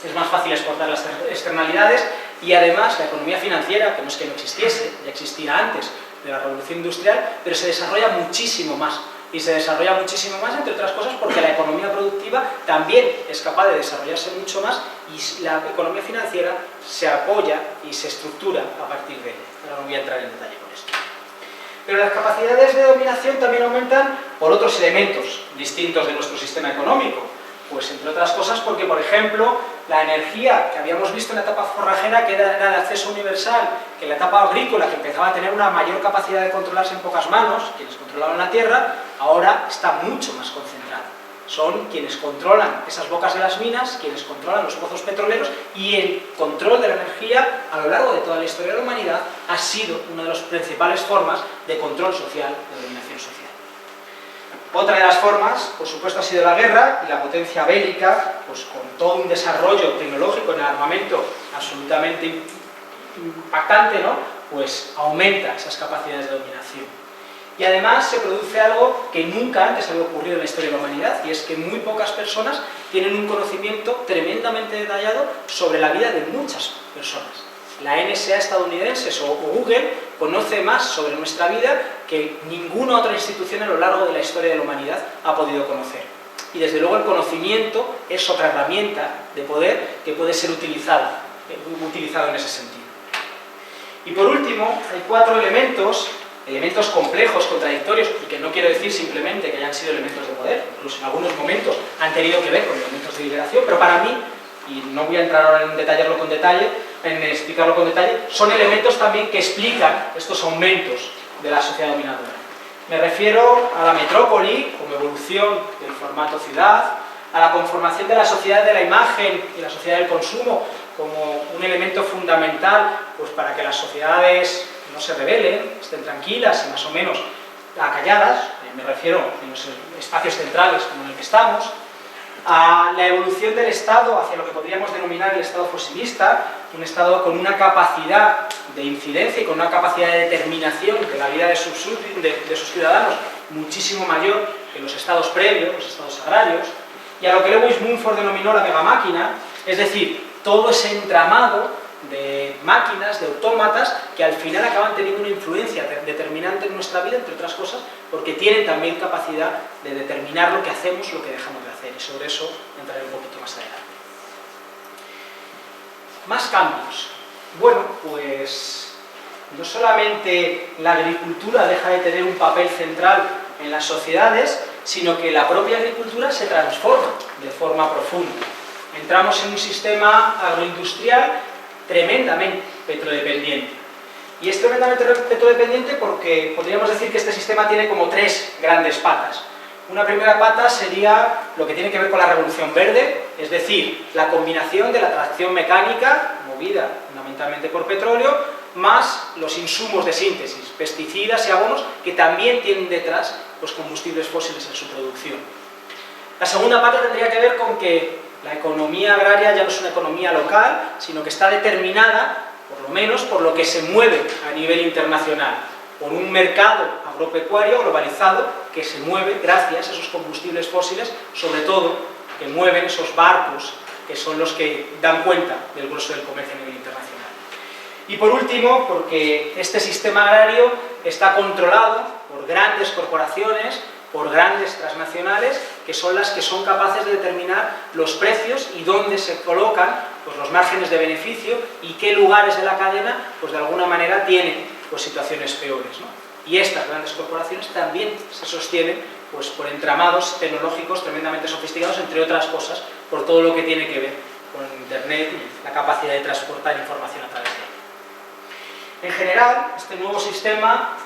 Es más fácil exportar las externalidades, y además la economía financiera, que no es que no existiese, ya existía antes de la revolución industrial, pero se desarrolla muchísimo más. Y se desarrolla muchísimo más, entre otras cosas, porque la economía productiva también es capaz de desarrollarse mucho más, y la economía financiera se apoya y se estructura a partir de ella. Ahora no voy a entrar en detalle con esto. Pero las capacidades de dominación también aumentan por otros elementos distintos de nuestro sistema económico. Pues entre otras cosas porque, por ejemplo, la energía que habíamos visto en la etapa forrajera, que era de acceso universal, que en la etapa agrícola, que empezaba a tener una mayor capacidad de controlarse en pocas manos, quienes controlaban la tierra, ahora está mucho más concentrada. Son quienes controlan esas bocas de las minas, quienes controlan los pozos petroleros, y el control de la energía a lo largo de toda la historia de la humanidad ha sido una de las principales formas de control social, de dominación social. Otra de las formas, por supuesto, ha sido la guerra, y la potencia bélica, pues con todo un desarrollo tecnológico en el armamento absolutamente impactante, ¿no? Pues aumenta esas capacidades de dominación. Y además se produce algo que nunca antes había ocurrido en la historia de la humanidad, y es que muy pocas personas tienen un conocimiento tremendamente detallado sobre la vida de muchas personas. La NSA estadounidense o Google conoce más sobre nuestra vida que ninguna otra institución a lo largo de la historia de la humanidad ha podido conocer. Y desde luego el conocimiento es otra herramienta de poder que puede ser utilizado en ese sentido. Y por último, hay 4 elementos elementos complejos, contradictorios, y que no quiero decir simplemente que hayan sido elementos de poder, incluso en algunos momentos han tenido que ver con elementos de liberación, pero para mí, y no voy a entrar ahora en explicarlo con detalle, son elementos también que explican estos aumentos de la sociedad dominadora. Me refiero a la metrópoli como evolución del formato ciudad, a la conformación de la sociedad de la imagen y la sociedad del consumo como un elemento fundamental pues, para que las sociedades no se rebelen, estén tranquilas y más o menos acalladas, me refiero en los espacios centrales como en el que estamos, a la evolución del Estado hacia lo que podríamos denominar el Estado fosilista, un Estado con una capacidad de incidencia y con una capacidad de determinación de la vida de sus ciudadanos muchísimo mayor que los estados previos, los estados agrarios, y a lo que Lewis Mumford denominó la megamáquina, es decir, todo ese entramado de máquinas, de autómatas, que al final acaban teniendo una influencia determinante en nuestra vida, entre otras cosas, porque tienen también capacidad de determinar lo que hacemos, lo que dejamos de hacer, y sobre eso entraré un poquito más adelante. Más cambios. Bueno, pues no solamente la agricultura deja de tener un papel central en las sociedades, sino que la propia agricultura se transforma de forma profunda. Entramos en un sistema agroindustrial tremendamente petrodependiente. Y es tremendamente petrodependiente porque podríamos decir que este sistema tiene como tres grandes patas. Una primera pata sería lo que tiene que ver con la revolución verde, es decir, la combinación de la tracción mecánica, movida fundamentalmente por petróleo, más los insumos de síntesis, pesticidas y abonos, que también tienen detrás los combustibles fósiles en su producción. La segunda pata tendría que ver con que la economía agraria ya no es una economía local, sino que está determinada, por lo menos, por lo que se mueve a nivel internacional, por un mercado agropecuario globalizado que se mueve gracias a esos combustibles fósiles, sobre todo que mueven esos barcos que son los que dan cuenta del grueso del comercio a nivel internacional. Y por último, porque este sistema agrario está controlado por grandes corporaciones, por grandes transnacionales, que son las que son capaces de determinar los precios y dónde se colocan pues, los márgenes de beneficio y qué lugares de la cadena, pues de alguna manera tienen pues, situaciones peores, ¿no? Y estas grandes corporaciones también se sostienen pues, por entramados tecnológicos tremendamente sofisticados, entre otras cosas, por todo lo que tiene que ver con Internet y la capacidad de transportar información a través de él. En general, este nuevo sistema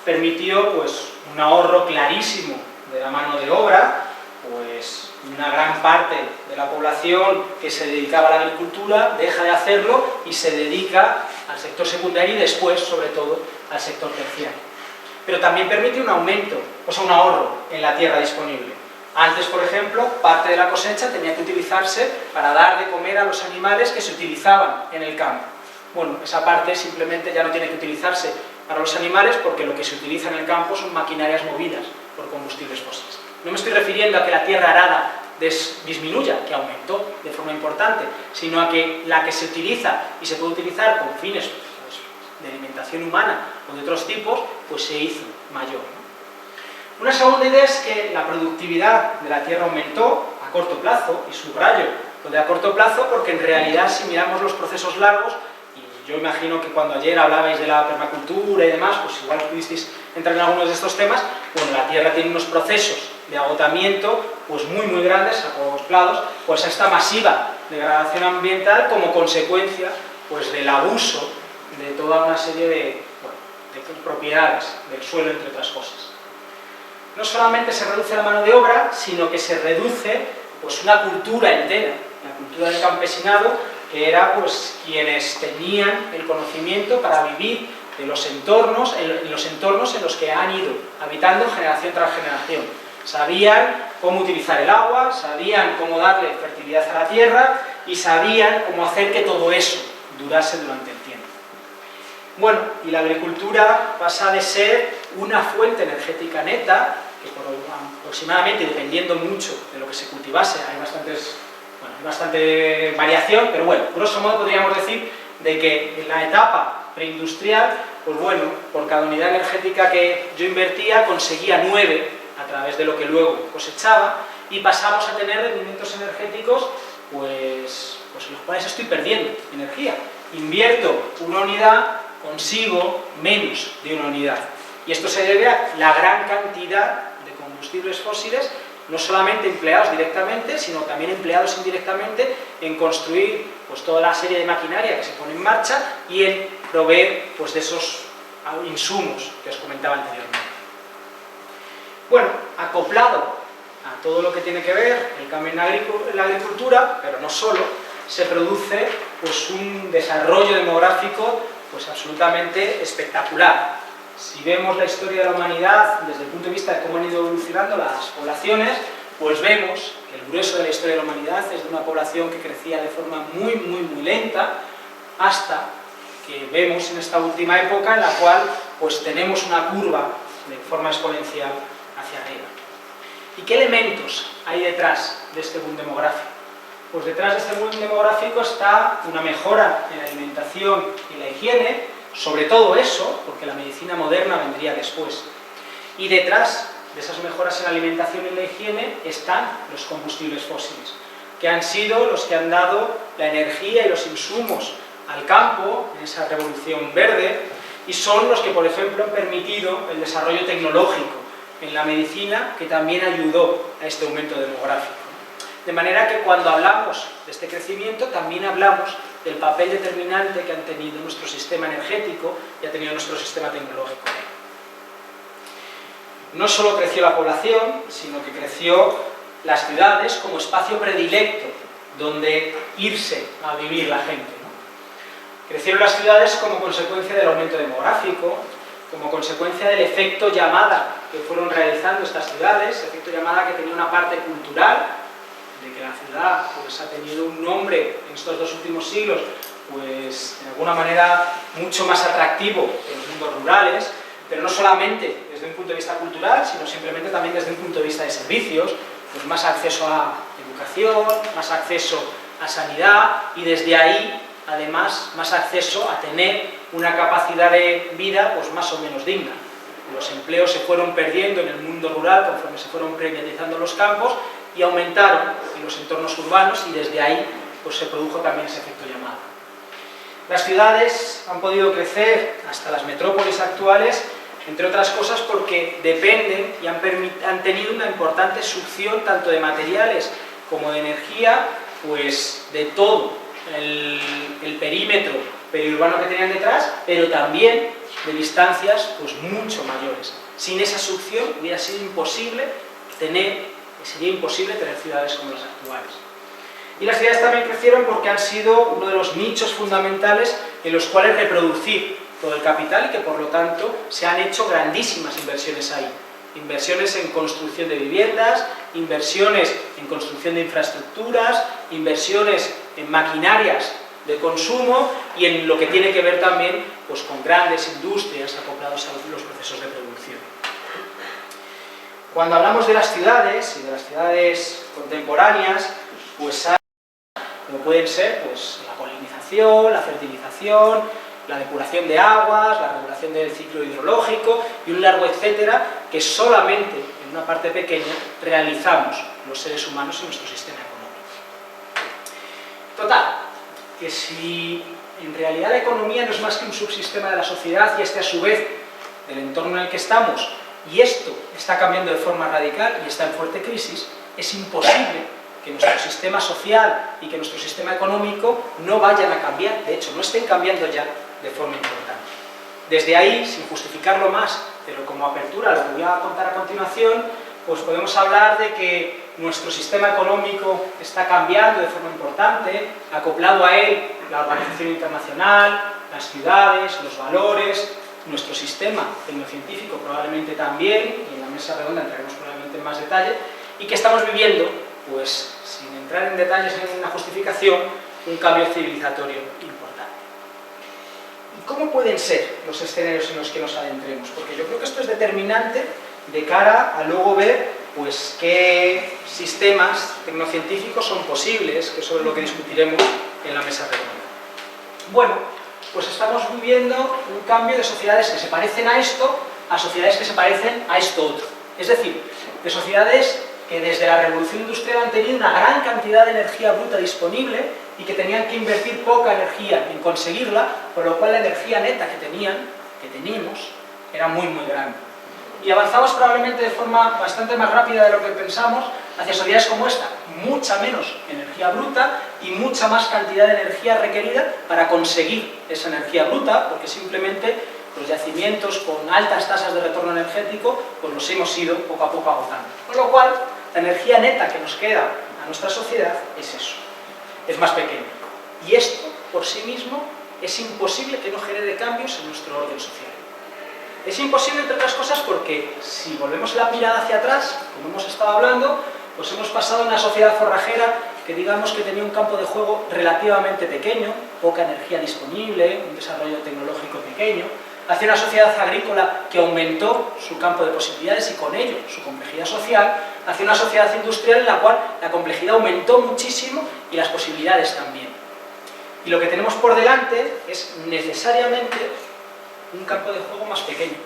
permitió pues, un ahorro clarísimo de la mano de obra, pues una gran parte de la población que se dedicaba a la agricultura deja de hacerlo y se dedica al sector secundario y después, sobre todo, al sector terciario. Pero también permite un aumento, o sea, un ahorro en la tierra disponible. Antes, por ejemplo, parte de la cosecha tenía que utilizarse para dar de comer a los animales que se utilizaban en el campo. Bueno, esa parte simplemente ya no tiene que utilizarse para los animales porque lo que se utiliza en el campo son maquinarias movidas por combustibles fósiles. No me estoy refiriendo a que la tierra arada disminuya, que aumentó de forma importante, sino a que la que se utiliza y se puede utilizar con fines pues, de alimentación humana o de otros tipos, pues se hizo mayor, ¿no? Una segunda idea es que la productividad de la tierra aumentó a corto plazo, y subrayo lo de a corto plazo porque en realidad si miramos los procesos largos, yo imagino que cuando ayer hablabais de la permacultura y demás, pues igual pudisteis entrar en algunos de estos temas, bueno, la tierra tiene unos procesos de agotamiento pues muy grandes, acoplados pues a esta masiva degradación ambiental como consecuencia pues del abuso de toda una serie de propiedades del suelo, entre otras cosas. No solamente se reduce la mano de obra, sino que se reduce pues una cultura entera, la cultura del campesinado, que era pues quienes tenían el conocimiento para vivir de los entornos, en los entornos en los que han ido habitando generación tras generación. Sabían cómo utilizar el agua, sabían cómo darle fertilidad a la tierra y sabían cómo hacer que todo eso durase durante el tiempo. Bueno, y la agricultura pasa de ser una fuente energética neta, que por aproximadamente, dependiendo mucho de lo que se cultivase, hay bastante variación, pero bueno, grosso modo podríamos decir de que en la etapa preindustrial, pues bueno, por cada unidad energética que yo invertía conseguía 9 a través de lo que luego cosechaba, y pasamos a tener rendimientos energéticos pues en los cuales estoy perdiendo energía. Invierto una unidad, consigo menos de una unidad. Y esto se debe a la gran cantidad de combustibles fósiles, no solamente empleados directamente, sino también empleados indirectamente en construir pues, toda la serie de maquinaria que se pone en marcha y en proveer pues, de esos insumos que os comentaba anteriormente. Bueno, acoplado a todo lo que tiene que ver el cambio en la agricultura, pero no solo, se produce pues, un desarrollo demográfico pues, absolutamente espectacular. Si vemos la historia de la humanidad desde el punto de vista de cómo han ido evolucionando las poblaciones, pues vemos que el grueso de la historia de la humanidad es de una población que crecía de forma muy lenta, hasta que vemos en esta última época en la cual pues, tenemos una curva de forma exponencial hacia arriba. ¿Y qué elementos hay detrás de este boom demográfico? Pues detrás de este boom demográfico está una mejora en la alimentación y la higiene, sobre todo eso, porque la medicina moderna vendría después. Y detrás de esas mejoras en la alimentación y la higiene están los combustibles fósiles, que han sido los que han dado la energía y los insumos al campo en esa revolución verde, y son los que, por ejemplo, han permitido el desarrollo tecnológico en la medicina, que también ayudó a este aumento demográfico. De manera que cuando hablamos de este crecimiento, también hablamos del papel determinante que han tenido nuestro sistema energético y ha tenido nuestro sistema tecnológico. No solo creció la población, sino que creció las ciudades como espacio predilecto donde irse a vivir la gente, ¿no? Crecieron las ciudades como consecuencia del aumento demográfico, como consecuencia del efecto llamada que fueron realizando estas ciudades, efecto llamada que tenía una parte cultural, de que la ciudad pues, ha tenido un nombre en estos 2 últimos siglos, pues de alguna manera mucho más atractivo que los mundos rurales, pero no solamente desde un punto de vista cultural, sino simplemente también desde un punto de vista de servicios, pues más acceso a educación, más acceso a sanidad y desde ahí, además, más acceso a tener una capacidad de vida pues, más o menos digna. Los empleos se fueron perdiendo en el mundo rural conforme se fueron privatizando los campos y aumentaron en los entornos urbanos y desde ahí pues, se produjo también ese efecto llamada. Las ciudades han podido crecer hasta las metrópolis actuales, entre otras cosas porque dependen y han tenido una importante succión tanto de materiales como de energía, pues de todo el perímetro periurbano que tenían detrás, pero también de distancias pues, mucho mayores. Sin esa succión hubiera sido imposible sería imposible tener ciudades como las actuales. Y las ciudades también crecieron porque han sido uno de los nichos fundamentales en los cuales reproducir todo el capital y que por lo tanto se han hecho grandísimas inversiones ahí. Inversiones en construcción de viviendas, inversiones en construcción de infraestructuras, inversiones en maquinarias de consumo y en lo que tiene que ver también pues, con grandes industrias acopladas a los procesos de producción. Cuando hablamos de las ciudades y de las ciudades contemporáneas, pues hay, como pueden ser pues, la polinización, la fertilización, la depuración de aguas, la regulación del ciclo hidrológico y un largo etcétera que solamente en una parte pequeña realizamos los seres humanos en nuestro sistema económico. Total, que si en realidad la economía no es más que un subsistema de la sociedad y este a su vez del entorno en el que estamos, y esto está cambiando de forma radical y está en fuerte crisis, es imposible que nuestro sistema social y que nuestro sistema económico no vayan a cambiar, de hecho no estén cambiando ya de forma importante. Desde ahí, sin justificarlo más, pero como apertura a lo que voy a contar a continuación, pues podemos hablar de que nuestro sistema económico está cambiando de forma importante, acoplado a él la organización internacional, las ciudades, los valores, nuestro sistema tecnocientífico probablemente también, y en la mesa redonda entraremos probablemente en más detalle, y que estamos viviendo, pues sin entrar en detalles en una justificación, un cambio civilizatorio importante. ¿Y cómo pueden ser los escenarios en los que nos adentremos? Porque yo creo que esto es determinante de cara a luego ver pues, qué sistemas tecnocientíficos son posibles, que es sobre lo que discutiremos en la mesa redonda. Bueno, pues estamos viviendo un cambio de sociedades que se parecen a esto, a sociedades que se parecen a esto otro. Es decir, de sociedades que desde la revolución industrial han tenido una gran cantidad de energía bruta disponible y que tenían que invertir poca energía en conseguirla, por lo cual la energía neta que teníamos, era muy grande. Y avanzamos probablemente de forma bastante más rápida de lo que pensamos hacia sociedades como esta, mucha menos energía bruta y mucha más cantidad de energía requerida para conseguir esa energía bruta, porque simplemente los yacimientos con altas tasas de retorno energético pues los hemos ido poco a poco agotando. Con lo cual, la energía neta que nos queda a nuestra sociedad es eso, es más pequeña. Y esto, por sí mismo, es imposible que no genere cambios en nuestro orden social. Es imposible, entre otras cosas, porque si volvemos la mirada hacia atrás, como hemos estado hablando, pues hemos pasado de una sociedad forrajera que digamos que tenía un campo de juego relativamente pequeño, poca energía disponible, un desarrollo tecnológico pequeño, hacia una sociedad agrícola que aumentó su campo de posibilidades y con ello su complejidad social, hacia una sociedad industrial en la cual la complejidad aumentó muchísimo y las posibilidades también. Y lo que tenemos por delante es necesariamente un campo de juego más pequeño.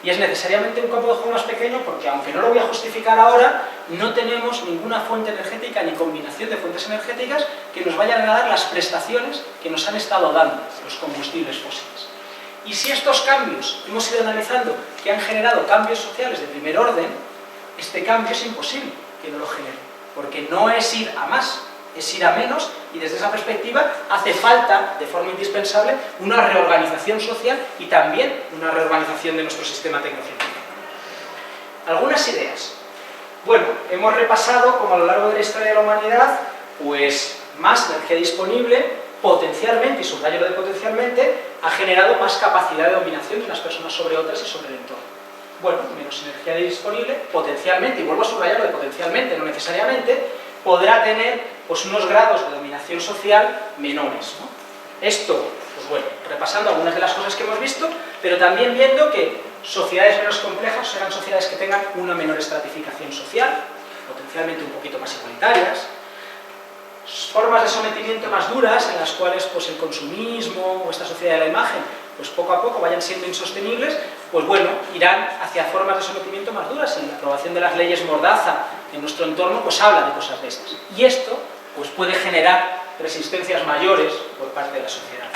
Y es necesariamente un campo de juego más pequeño porque, aunque no lo voy a justificar ahora, no tenemos ninguna fuente energética ni combinación de fuentes energéticas que nos vayan a dar las prestaciones que nos han estado dando los combustibles fósiles. Y si estos cambios hemos ido analizando que han generado cambios sociales de primer orden, este cambio es imposible que no lo genere, porque no es ir a más, es ir a menos, y desde esa perspectiva hace falta, de forma indispensable, una reorganización social y también una reorganización de nuestro sistema tecnocientífico. Algunas ideas. Bueno, hemos repasado como a lo largo de la historia de la humanidad, pues más energía disponible, potencialmente, y subrayo lo de potencialmente, ha generado más capacidad de dominación de unas personas sobre otras y sobre el entorno. Bueno, menos energía disponible, potencialmente, y vuelvo a subrayar lo de potencialmente, no necesariamente, podrá tener pues, unos grados de dominación social menores, ¿no? Esto, pues bueno, repasando algunas de las cosas que hemos visto, pero también viendo que sociedades menos complejas serán sociedades que tengan una menor estratificación social, potencialmente un poquito más igualitarias, formas de sometimiento más duras en las cuales pues, el consumismo o esta sociedad de la imagen pues poco a poco vayan siendo insostenibles, pues bueno, irán hacia formas de sometimiento más duras y la aprobación de las leyes mordaza en nuestro entorno pues habla de cosas de estas. Y esto pues puede generar resistencias mayores por parte de la sociedad.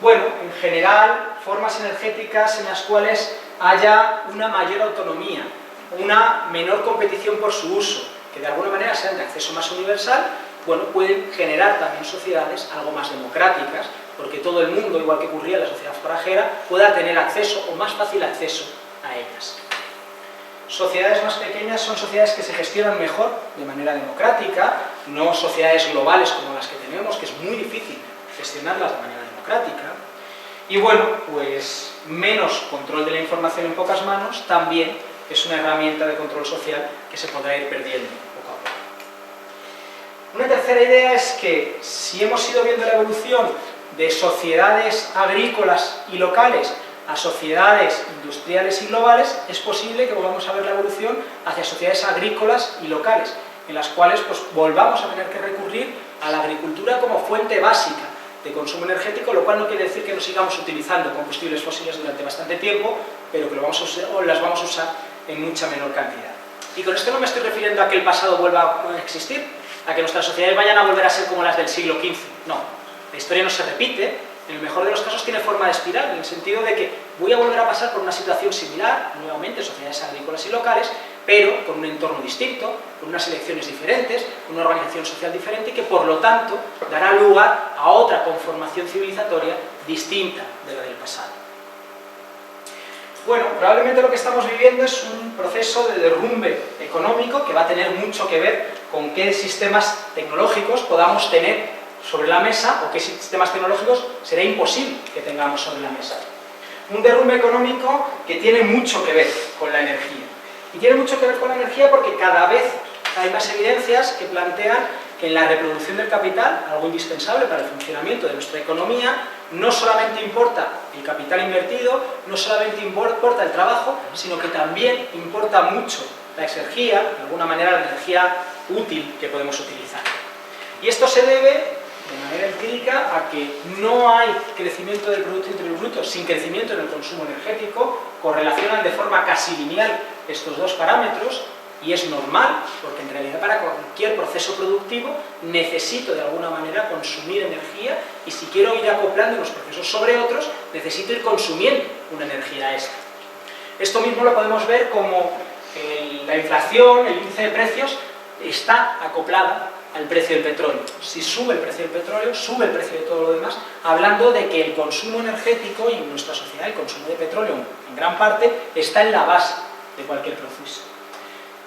Bueno, en general, formas energéticas en las cuales haya una mayor autonomía, una menor competición por su uso, que de alguna manera sean de acceso más universal, bueno, pueden generar también sociedades algo más democráticas, porque todo el mundo, igual que ocurría en la sociedad forrajera, pueda tener acceso o más fácil acceso a ellas. Sociedades más pequeñas son sociedades que se gestionan mejor de manera democrática, no sociedades globales como las que tenemos, que es muy difícil gestionarlas de manera democrática. Y bueno, pues menos control de la información en pocas manos también es una herramienta de control social que se podrá ir perdiendo poco a poco. Una tercera idea es que si hemos ido viendo la evolución de sociedades agrícolas y locales a sociedades industriales y globales, es posible que volvamos a ver la evolución hacia sociedades agrícolas y locales, en las cuales pues, volvamos a tener que recurrir a la agricultura como fuente básica de consumo energético, lo cual no quiere decir que no sigamos utilizando combustibles fósiles durante bastante tiempo, pero que las vamos a usar en mucha menor cantidad. Y con esto no me estoy refiriendo a que el pasado vuelva a existir, a que nuestras sociedades vayan a volver a ser como las del siglo XV, no. La historia no se repite, en el mejor de los casos tiene forma de espiral, en el sentido de que voy a volver a pasar por una situación similar, nuevamente sociedades agrícolas y locales, pero con un entorno distinto, con unas elecciones diferentes, con una organización social diferente y que por lo tanto dará lugar a otra conformación civilizatoria distinta de la del pasado. Bueno, probablemente lo que estamos viviendo es un proceso de derrumbe económico que va a tener mucho que ver con qué sistemas tecnológicos podamos tener sobre la mesa o qué sistemas tecnológicos será imposible que tengamos sobre la mesa. Un derrumbe económico que tiene mucho que ver con la energía. Y tiene mucho que ver con la energía porque cada vez hay más evidencias que plantean que en la reproducción del capital, algo indispensable para el funcionamiento de nuestra economía, no solamente importa el capital invertido, no solamente importa el trabajo, sino que también importa mucho la exergía, de alguna manera la energía útil que podemos utilizar. Y esto se debe de manera empírica a que no hay crecimiento del Producto Interior Bruto sin crecimiento en el consumo energético, correlacionan de forma casi lineal estos dos parámetros, y es normal, porque en realidad para cualquier proceso productivo necesito de alguna manera consumir energía, y si quiero ir acoplando unos procesos sobre otros, necesito ir consumiendo una energía extra. Esto mismo lo podemos ver como la inflación, el índice de precios, está acoplada al precio del petróleo. Si sube el precio del petróleo, sube el precio de todo lo demás, hablando de que el consumo energético y en nuestra sociedad el consumo de petróleo en gran parte está en la base de cualquier proceso.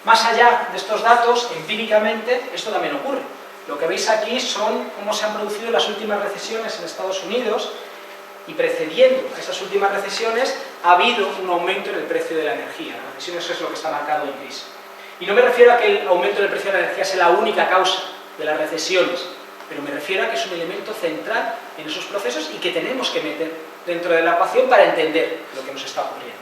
Más allá de estos datos, empíricamente, esto también ocurre. Lo que veis aquí son cómo se han producido las últimas recesiones en Estados Unidos y precediendo a esas últimas recesiones ha habido un aumento en el precio de la energía. Las recesiones es lo que está marcado en gris. Y no me refiero a que el aumento del precio de la energía sea la única causa de las recesiones, pero me refiero a que es un elemento central en esos procesos y que tenemos que meter dentro de la ecuación para entender lo que nos está ocurriendo.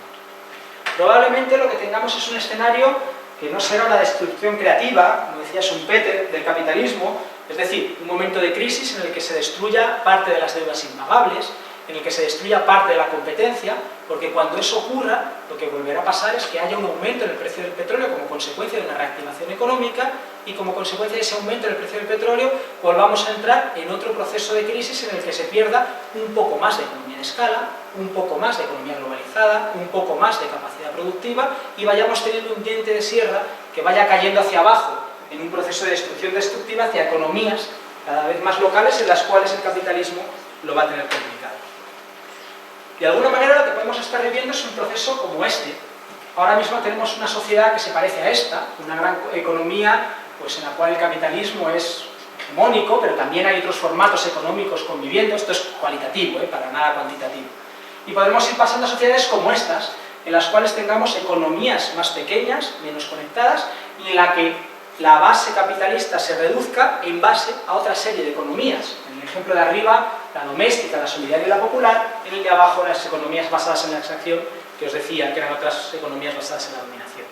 Probablemente lo que tengamos es un escenario que no será una destrucción creativa, como decía Schumpeter, del capitalismo, es decir, un momento de crisis en el que se destruya parte de las deudas impagables, en el que se destruya parte de la competencia, porque cuando eso ocurra, lo que volverá a pasar es que haya un aumento en el precio del petróleo como consecuencia de una reactivación económica y como consecuencia de ese aumento en el precio del petróleo volvamos a entrar en otro proceso de crisis en el que se pierda un poco más de economía de escala, un poco más de economía globalizada, un poco más de capacidad productiva y vayamos teniendo un diente de sierra que vaya cayendo hacia abajo en un proceso de destrucción destructiva hacia economías cada vez más locales en las cuales el capitalismo lo va a tener complicado. De alguna manera lo que podemos estar viviendo es un proceso como este. Ahora mismo tenemos una sociedad que se parece a esta, una gran economía pues, en la cual el capitalismo es hegemónico, pero también hay otros formatos económicos conviviendo, esto es cualitativo, para nada cuantitativo. Y podremos ir pasando a sociedades como estas, en las cuales tengamos economías más pequeñas, menos conectadas, y en la que la base capitalista se reduzca en base a otra serie de economías. En el ejemplo de arriba, la doméstica, la solidaria y la popular, en el de abajo, las economías basadas en la extracción, que os decía que eran otras economías basadas en la dominación.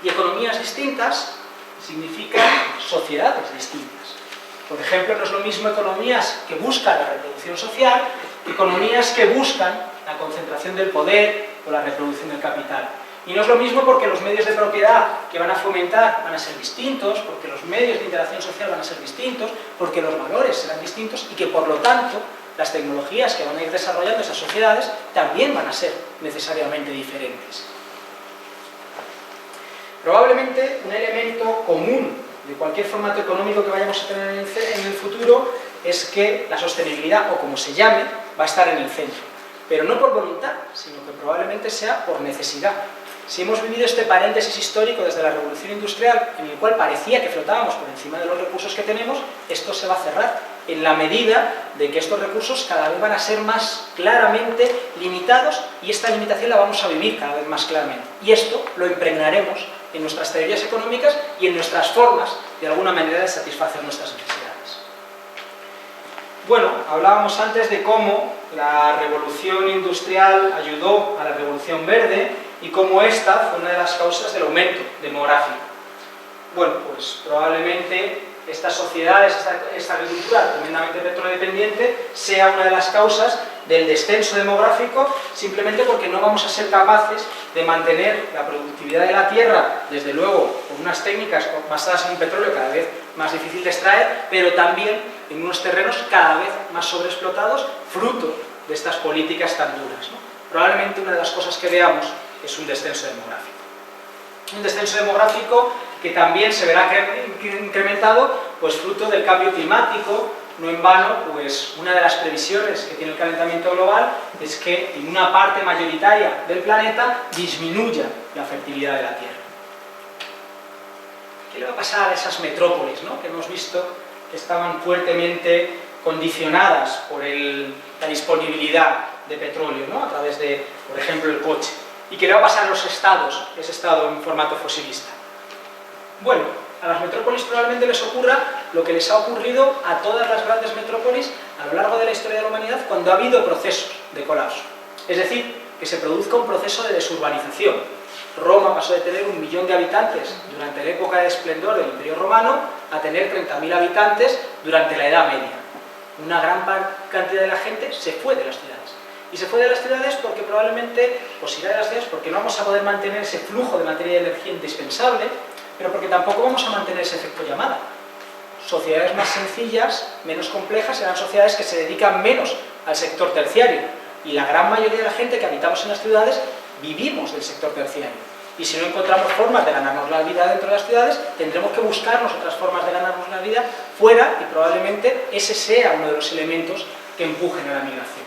Y economías distintas significan sociedades distintas. Por ejemplo, no es lo mismo economías que buscan la reproducción social que economías que buscan la concentración del poder o la reproducción del capital. Y no es lo mismo porque los medios de propiedad que van a fomentar van a ser distintos, porque los medios de interacción social van a ser distintos, porque los valores serán distintos y que por lo tanto las tecnologías que van a ir desarrollando esas sociedades también van a ser necesariamente diferentes. Probablemente un elemento común de cualquier formato económico que vayamos a tener en el futuro es que la sostenibilidad, o como se llame, va a estar en el centro. Pero no por voluntad, sino que probablemente sea por necesidad. Si hemos vivido este paréntesis histórico desde la revolución industrial, en el cual parecía que flotábamos por encima de los recursos que tenemos, esto se va a cerrar en la medida de que estos recursos cada vez van a ser más claramente limitados y esta limitación la vamos a vivir cada vez más claramente. Y esto lo impregnaremos en nuestras teorías económicas y en nuestras formas, de alguna manera, de satisfacer nuestras necesidades. Bueno, hablábamos antes de cómo la revolución industrial ayudó a la revolución verde y cómo esta fue una de las causas del aumento demográfico. Bueno, pues probablemente estas sociedades, esta agricultura tremendamente petrodependiente, sea una de las causas del descenso demográfico, simplemente porque no vamos a ser capaces de mantener la productividad de la tierra, desde luego con unas técnicas basadas en un petróleo cada vez más difícil de extraer, pero también en unos terrenos cada vez más sobreexplotados, fruto de estas políticas tan duras, ¿no? Probablemente una de las cosas que veamos es un descenso demográfico. Un descenso demográfico que también se verá incrementado pues fruto del cambio climático. No en vano, pues una de las previsiones que tiene el calentamiento global es que en una parte mayoritaria del planeta disminuya la fertilidad de la Tierra. ¿Qué le va a pasar a esas metrópolis, ¿no?, que hemos visto que estaban fuertemente condicionadas por la disponibilidad de petróleo, ¿no?, a través de, por ejemplo, el coche? ¿Y qué le va a pasar a los estados, ese estado en formato fosilista? Bueno, a las metrópolis probablemente les ocurra lo que les ha ocurrido a todas las grandes metrópolis a lo largo de la historia de la humanidad cuando ha habido procesos de colapso. Es decir, que se produzca un proceso de desurbanización. Roma pasó de tener 1 millón de habitantes durante la época de esplendor del Imperio Romano a tener 30.000 habitantes durante la Edad Media. Una gran cantidad de la gente se fue de las ciudades. Y se fue de las ciudades porque probablemente, pues irá de las ciudades porque no vamos a poder mantener ese flujo de materia y energía indispensable, pero porque tampoco vamos a mantener ese efecto llamada. Sociedades más sencillas, menos complejas, serán sociedades que se dedican menos al sector terciario. y la gran mayoría de la gente que habitamos en las ciudades vivimos del sector terciario. Y si no encontramos formas de ganarnos la vida dentro de las ciudades, tendremos que buscarnos otras formas de ganarnos la vida fuera, y probablemente ese sea uno de los elementos que empujen a la migración.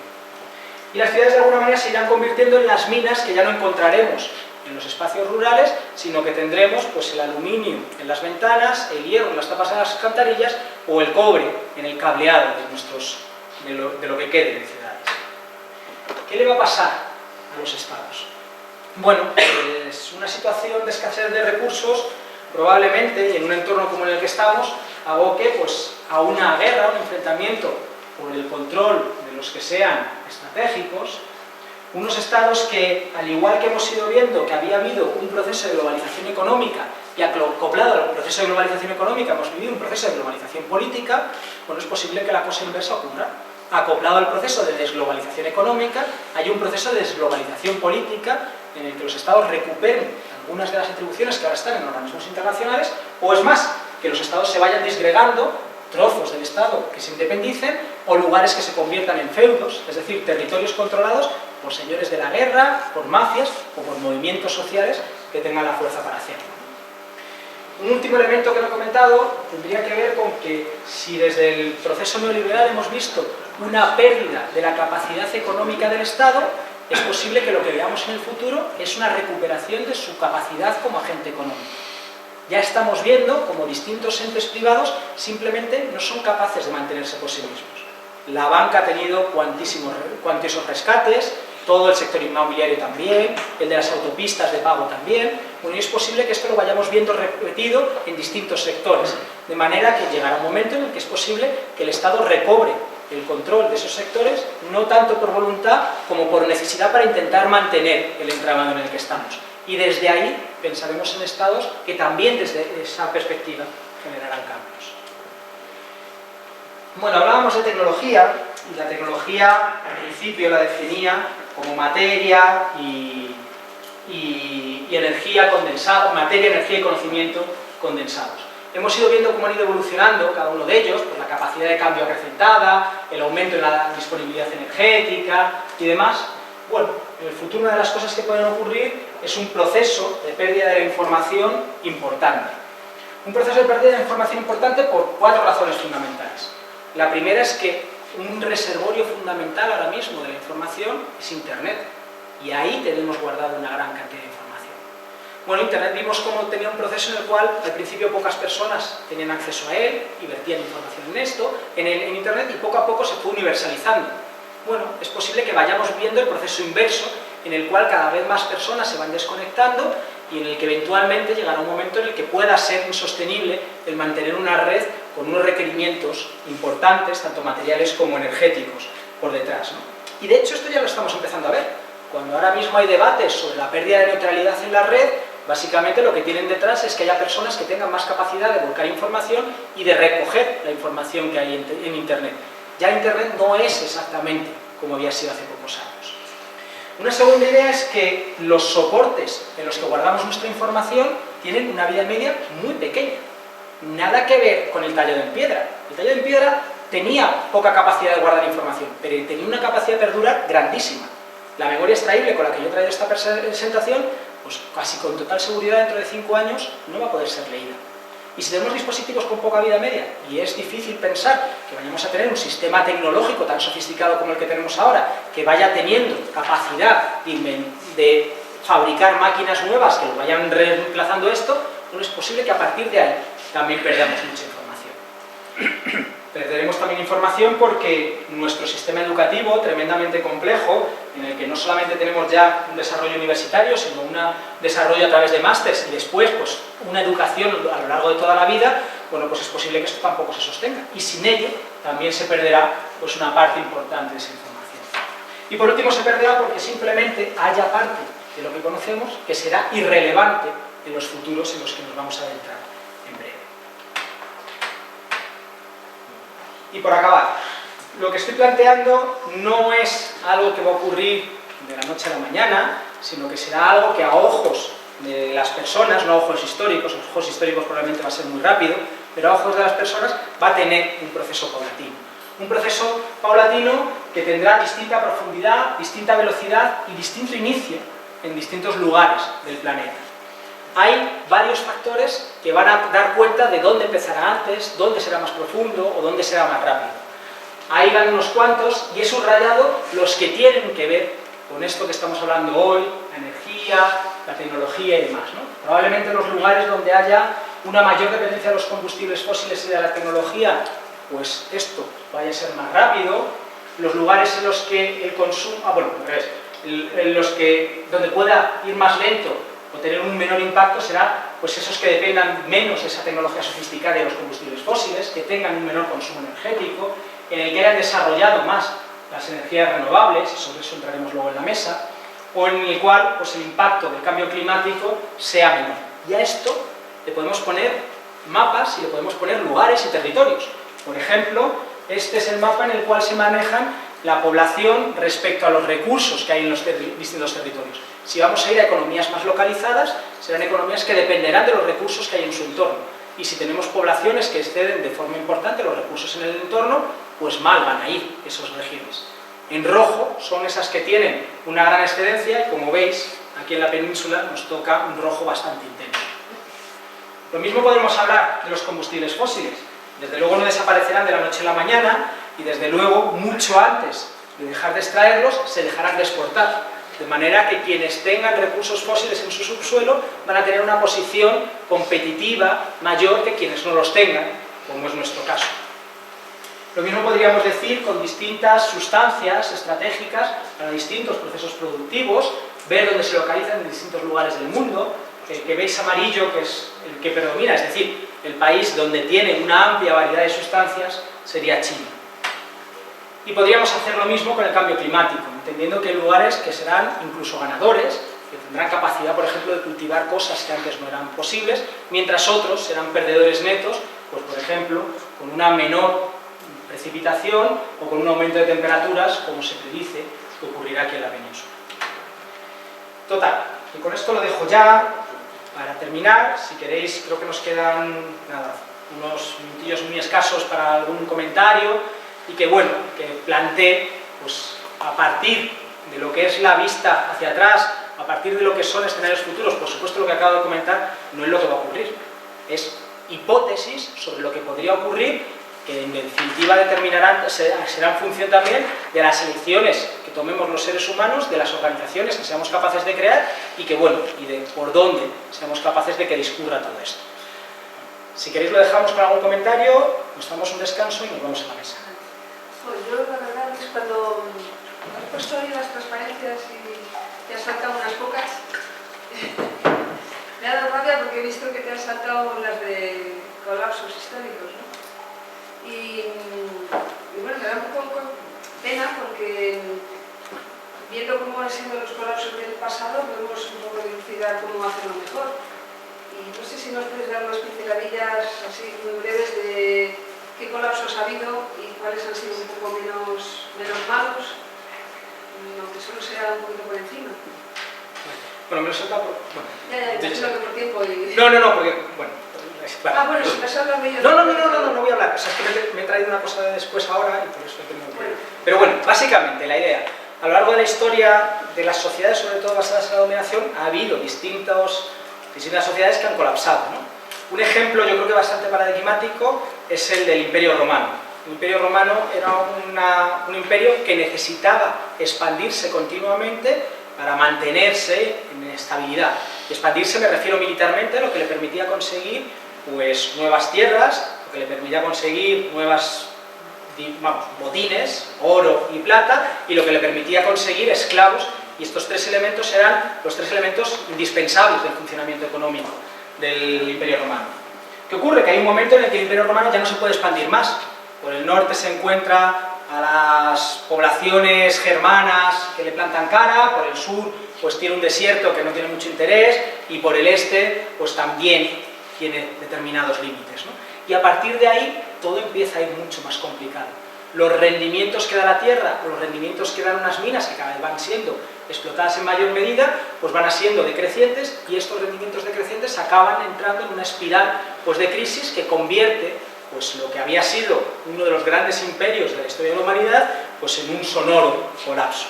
Y las ciudades de alguna manera se irán convirtiendo en las minas que ya no encontraremos en los espacios rurales, sino que tendremos pues, el aluminio en las ventanas, el hierro en las tapas de las alcantarillas o el cobre en el cableado de lo que quede de ciudades. ¿Qué le va a pasar a los estados? Bueno, pues una situación de escasez de recursos probablemente, y en un entorno como en el que estamos, aboque pues, a una guerra, a un enfrentamiento por el control de los que sean estratégicos. Unos estados que, al igual que hemos ido viendo que había habido un proceso de globalización económica y acoplado al proceso de globalización económica hemos vivido un proceso de globalización política, bueno, es posible que la cosa inversa ocurra. Acoplado al proceso de desglobalización económica, hay un proceso de desglobalización política en el que los estados recuperen algunas de las atribuciones que ahora están en organismos internacionales, o es más, que los estados se vayan disgregando, trozos del estado que se independicen, o lugares que se conviertan en feudos, es decir, territorios controlados por señores de la guerra, por mafias o por movimientos sociales que tengan la fuerza para hacerlo. Un último elemento que no he comentado tendría que ver con que si desde el proceso neoliberal hemos visto una pérdida de la capacidad económica del Estado, es posible que lo que veamos en el futuro es una recuperación de su capacidad como agente económico. Ya estamos viendo como distintos entes privados simplemente no son capaces de mantenerse por sí mismos. La banca ha tenido cuantiosos rescates, todo el sector inmobiliario también, el de las autopistas de pago también. Bueno, y es posible que esto lo vayamos viendo repetido en distintos sectores, de manera que llegará un momento en el que es posible que el Estado recobre el control de esos sectores, no tanto por voluntad como por necesidad para intentar mantener el entramado en el que estamos. Y desde ahí pensaremos en estados que también desde esa perspectiva generarán cambios. Bueno, hablábamos de tecnología, y la tecnología al principio la definía como materia y energía condensada, materia, energía y conocimiento condensados. Hemos ido viendo cómo han ido evolucionando cada uno de ellos, pues la capacidad de cambio acrecentada, el aumento en la disponibilidad energética y demás. Bueno, en el futuro una de las cosas que pueden ocurrir es un proceso de pérdida de la información importante. Un proceso de pérdida de información importante por 4 razones fundamentales. La primera es que un reservorio fundamental ahora mismo de la información es Internet, y ahí tenemos guardado una gran cantidad de información. Bueno, Internet vimos cómo tenía un proceso en el cual al principio pocas personas tenían acceso a él y vertían información en esto, en Internet, y poco a poco se fue universalizando. Bueno, es posible que vayamos viendo el proceso inverso, en el cual cada vez más personas se van desconectando y en el que eventualmente llegará un momento en el que pueda ser insostenible el mantener una red con unos requerimientos importantes, tanto materiales como energéticos, por detrás, ¿no? Y de hecho esto ya lo estamos empezando a ver. Cuando ahora mismo hay debates sobre la pérdida de neutralidad en la red, básicamente lo que tienen detrás es que haya personas que tengan más capacidad de volcar información y de recoger la información que hay en Internet. Ya Internet no es exactamente como había sido hace pocos años. Una segunda idea es que los soportes en los que guardamos nuestra información tienen una vida media muy pequeña. Nada que ver con el tallado en piedra. El tallado en piedra tenía poca capacidad de guardar información, pero tenía una capacidad de perdurar grandísima. La memoria extraíble con la que yo he traído esta presentación, pues casi con total seguridad dentro de 5 años no va a poder ser leída. Y si tenemos dispositivos con poca vida media, y es difícil pensar que vayamos a tener un sistema tecnológico tan sofisticado como el que tenemos ahora, que vaya teniendo capacidad de fabricar máquinas nuevas que lo vayan reemplazando esto, no es posible que a partir de ahí también perdamos mucha información. Perderemos también información porque nuestro sistema educativo, tremendamente complejo, en el que no solamente tenemos ya un desarrollo universitario, sino un desarrollo a través de másters y después pues, una educación a lo largo de toda la vida, bueno, pues es posible que esto tampoco se sostenga. Y sin ello también se perderá pues, una parte importante de esa información. Y por último se perderá porque simplemente haya parte de lo que conocemos que será irrelevante en los futuros en los que nos vamos a adentrar en breve. Y por acabar, lo que estoy planteando no es algo que va a ocurrir de la noche a la mañana, sino que será algo que a ojos de las personas, no a ojos históricos probablemente va a ser muy rápido, pero a ojos de las personas va a tener un proceso paulatino. Un proceso paulatino que tendrá distinta profundidad, distinta velocidad y distinto inicio en distintos lugares del planeta. Hay varios factores que van a dar cuenta de dónde empezará antes, dónde será más profundo o dónde será más rápido. Ahí van unos cuantos y he subrayado los que tienen que ver con esto que estamos hablando hoy, la energía, la tecnología y demás, ¿no? Probablemente en los lugares donde haya una mayor dependencia de los combustibles fósiles y de la tecnología, pues esto vaya a ser más rápido. Los lugares en los que el consumo, en los que donde pueda ir más lento o tener un menor impacto será pues esos que dependan menos de esa tecnología sofisticada y de los combustibles fósiles, que tengan un menor consumo energético, en el que hayan desarrollado más las energías renovables, y sobre eso entraremos luego en la mesa, o en el cual pues, el impacto del cambio climático sea menor. Y a esto le podemos poner mapas y le podemos poner lugares y territorios. Por ejemplo, este es el mapa en el cual se manejan la población respecto a los recursos que hay en los distintos territorios. Si vamos a ir a economías más localizadas, serán economías que dependerán de los recursos que hay en su entorno. Y si tenemos poblaciones que exceden de forma importante los recursos en el entorno, pues mal van a ir esas regiones. En rojo son esas que tienen una gran excedencia y, como veis, aquí en la península nos toca un rojo bastante intenso. Lo mismo podemos hablar de los combustibles fósiles. Desde luego no desaparecerán de la noche a la mañana y desde luego mucho antes de dejar de extraerlos se dejarán de exportar. De manera que quienes tengan recursos fósiles en su subsuelo van a tener una posición competitiva mayor que quienes no los tengan, como es nuestro caso. Lo mismo podríamos decir con distintas sustancias estratégicas para distintos procesos productivos, ver dónde se localizan en distintos lugares del mundo. El que veis amarillo, que es el que predomina, es decir, el país donde tiene una amplia variedad de sustancias, sería China. Y podríamos hacer lo mismo con el cambio climático, entendiendo que hay lugares que serán incluso ganadores, que tendrán capacidad, por ejemplo, de cultivar cosas que antes no eran posibles, mientras otros serán perdedores netos, pues por ejemplo, con una menor precipitación o con un aumento de temperaturas, como se predice que ocurrirá aquí en la península. Total, y con esto lo dejo ya. Para terminar, si queréis, creo que nos quedan unos minutillos muy escasos para algún comentario y que, bueno, que plantee, pues, a partir de lo que es la vista hacia atrás, a partir de lo que son escenarios futuros. Por supuesto, lo que acabo de comentar no es lo que va a ocurrir, es hipótesis sobre lo que podría ocurrir, que en definitiva serán función también de las elecciones que tomemos los seres humanos, de las organizaciones que seamos capaces de crear y que, bueno, y de por dónde seamos capaces de que discurra todo esto. Si queréis lo dejamos con algún comentario, nos damos un descanso y nos vamos a la mesa. Pues yo la verdad es cuando has puesto ahí las transparencias y te has saltado unas pocas, me ha dado rabia porque he visto que te has saltado las de colapsos históricos, ¿no? Y bueno, me da un poco pena porque viendo cómo han sido los colapsos del pasado podemos un poco dilucidar cómo hacerlo mejor. Y no sé si nos puedes dar unas pinceladillas así muy breves de qué colapsos ha habido y cuáles han sido un poco menos malos, aunque solo sea un poquito por encima. Bueno, me lo he saltado por... Bueno, ya, imagino que por tiempo y... No, porque... Bueno, claro. Ah, bueno, si me has hablado yo... No voy a hablar. O sea, es que me he traído una cosa de después ahora y por eso he tenido que... Bueno. Pero bueno, básicamente la idea. A lo largo de la historia de las sociedades, sobre todo basadas en la dominación, ha habido distintas sociedades que han colapsado, ¿no? Un ejemplo, yo creo que bastante paradigmático, es el del Imperio Romano. El Imperio Romano era un imperio que necesitaba expandirse continuamente para mantenerse en estabilidad. Expandirse me refiero militarmente, lo que le permitía conseguir pues, nuevas tierras, lo que le permitía conseguir botines, oro y plata, y lo que le permitía conseguir esclavos, y estos tres elementos eran los tres elementos indispensables del funcionamiento económico del Imperio Romano. ¿Qué ocurre? Que hay un momento en el que el Imperio Romano ya no se puede expandir más. Por el norte se encuentra a las poblaciones germanas que le plantan cara, por el sur pues tiene un desierto que no tiene mucho interés, y por el este pues también tiene determinados límites, ¿no? Y a partir de ahí todo empieza a ir mucho más complicado. Los rendimientos que da la tierra, o los rendimientos que dan unas minas que cada vez van siendo explotadas en mayor medida, pues van siendo decrecientes, y estos rendimientos decrecientes acaban entrando en una espiral pues, de crisis que convierte pues, lo que había sido uno de los grandes imperios de la historia de la humanidad pues en un sonoro colapso.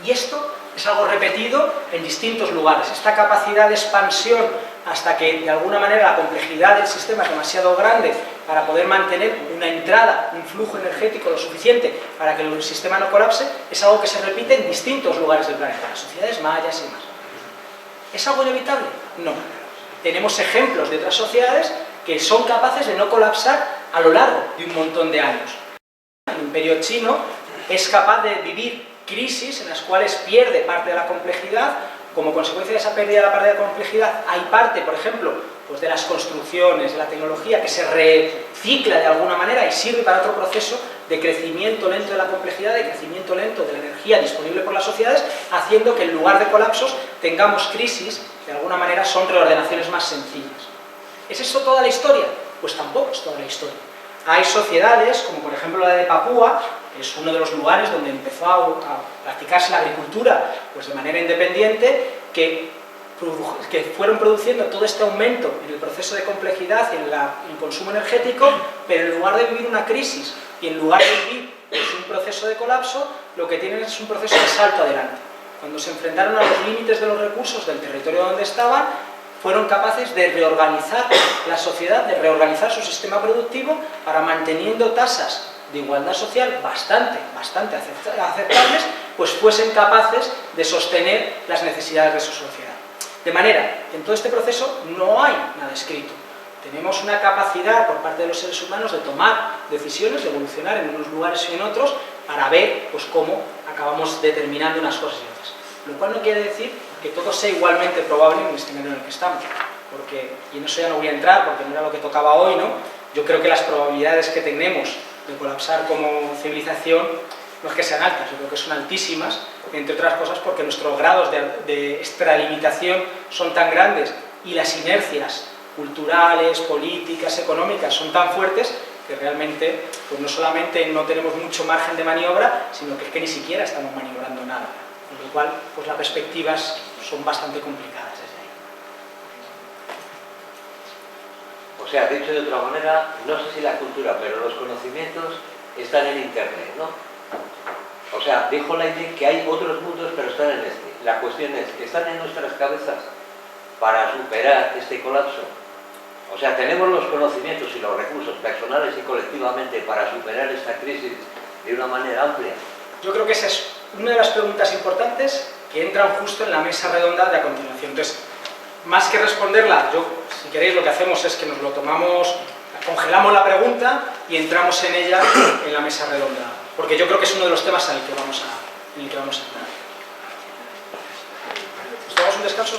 Y esto es algo repetido en distintos lugares. Esta capacidad de expansión hasta que de alguna manera la complejidad del sistema es demasiado grande para poder mantener una entrada, un flujo energético lo suficiente para que el sistema no colapse, es algo que se repite en distintos lugares del planeta, las sociedades mayas y más. ¿Es algo inevitable? No. Tenemos ejemplos de otras sociedades que son capaces de no colapsar a lo largo de un montón de años. El imperio chino es capaz de vivir crisis en las cuales pierde parte de la complejidad. Como consecuencia de esa pérdida de la parte de la complejidad, hay parte, por ejemplo, pues de las construcciones, de la tecnología, que se recicla de alguna manera y sirve para otro proceso de crecimiento lento de la complejidad, de crecimiento lento de la energía disponible por las sociedades, haciendo que en lugar de colapsos tengamos crisis, de alguna manera son reordenaciones más sencillas. ¿Es eso toda la historia? Pues tampoco es toda la historia. Hay sociedades, como por ejemplo la de Papúa, que es uno de los lugares donde empezó a practicarse la agricultura pues de manera independiente, que fueron produciendo todo este aumento en el proceso de complejidad y en el consumo energético, pero en lugar de vivir una crisis y en lugar de vivir pues, un proceso de colapso, lo que tienen es un proceso de salto adelante. Cuando se enfrentaron a los límites de los recursos del territorio donde estaban, fueron capaces de reorganizar la sociedad, de reorganizar su sistema productivo para, manteniendo tasas de igualdad social bastante aceptables, pues fuesen capaces de sostener las necesidades de su sociedad. De manera que en todo este proceso no hay nada escrito. Tenemos una capacidad por parte de los seres humanos de tomar decisiones, de evolucionar en unos lugares y en otros, para ver pues, cómo acabamos determinando unas cosas y otras. Lo cual no quiere decir que todo sea igualmente probable en el escenario en el que estamos. Porque, y en eso ya no voy a entrar porque no era lo que tocaba hoy, ¿no? Yo creo que las probabilidades que tenemos de colapsar como civilización no es que sean altas, yo creo que son altísimas, entre otras cosas porque nuestros grados de extralimitación son tan grandes y las inercias culturales, políticas, económicas son tan fuertes que realmente pues no solamente no tenemos mucho margen de maniobra, sino que es que ni siquiera estamos maniobrando nada. Con lo cual, pues las perspectivas son bastante complicadas desde ahí. O sea, dicho de otra manera, no sé si la cultura, pero los conocimientos están en Internet, ¿no? O sea, dijo Leibniz que hay otros mundos, pero están en este. La cuestión es, ¿están en nuestras cabezas para superar este colapso? O sea, ¿tenemos los conocimientos y los recursos personales y colectivamente para superar esta crisis de una manera amplia? Yo creo que esa es una de las preguntas importantes que entran justo en la mesa redonda de a continuación. Entonces, más que responderla, si queréis, lo que hacemos es que nos lo tomamos, congelamos la pregunta y entramos en ella en la mesa redonda, porque yo creo que es uno de los temas en el que vamos a entrar. ¿Nos tomamos un descanso?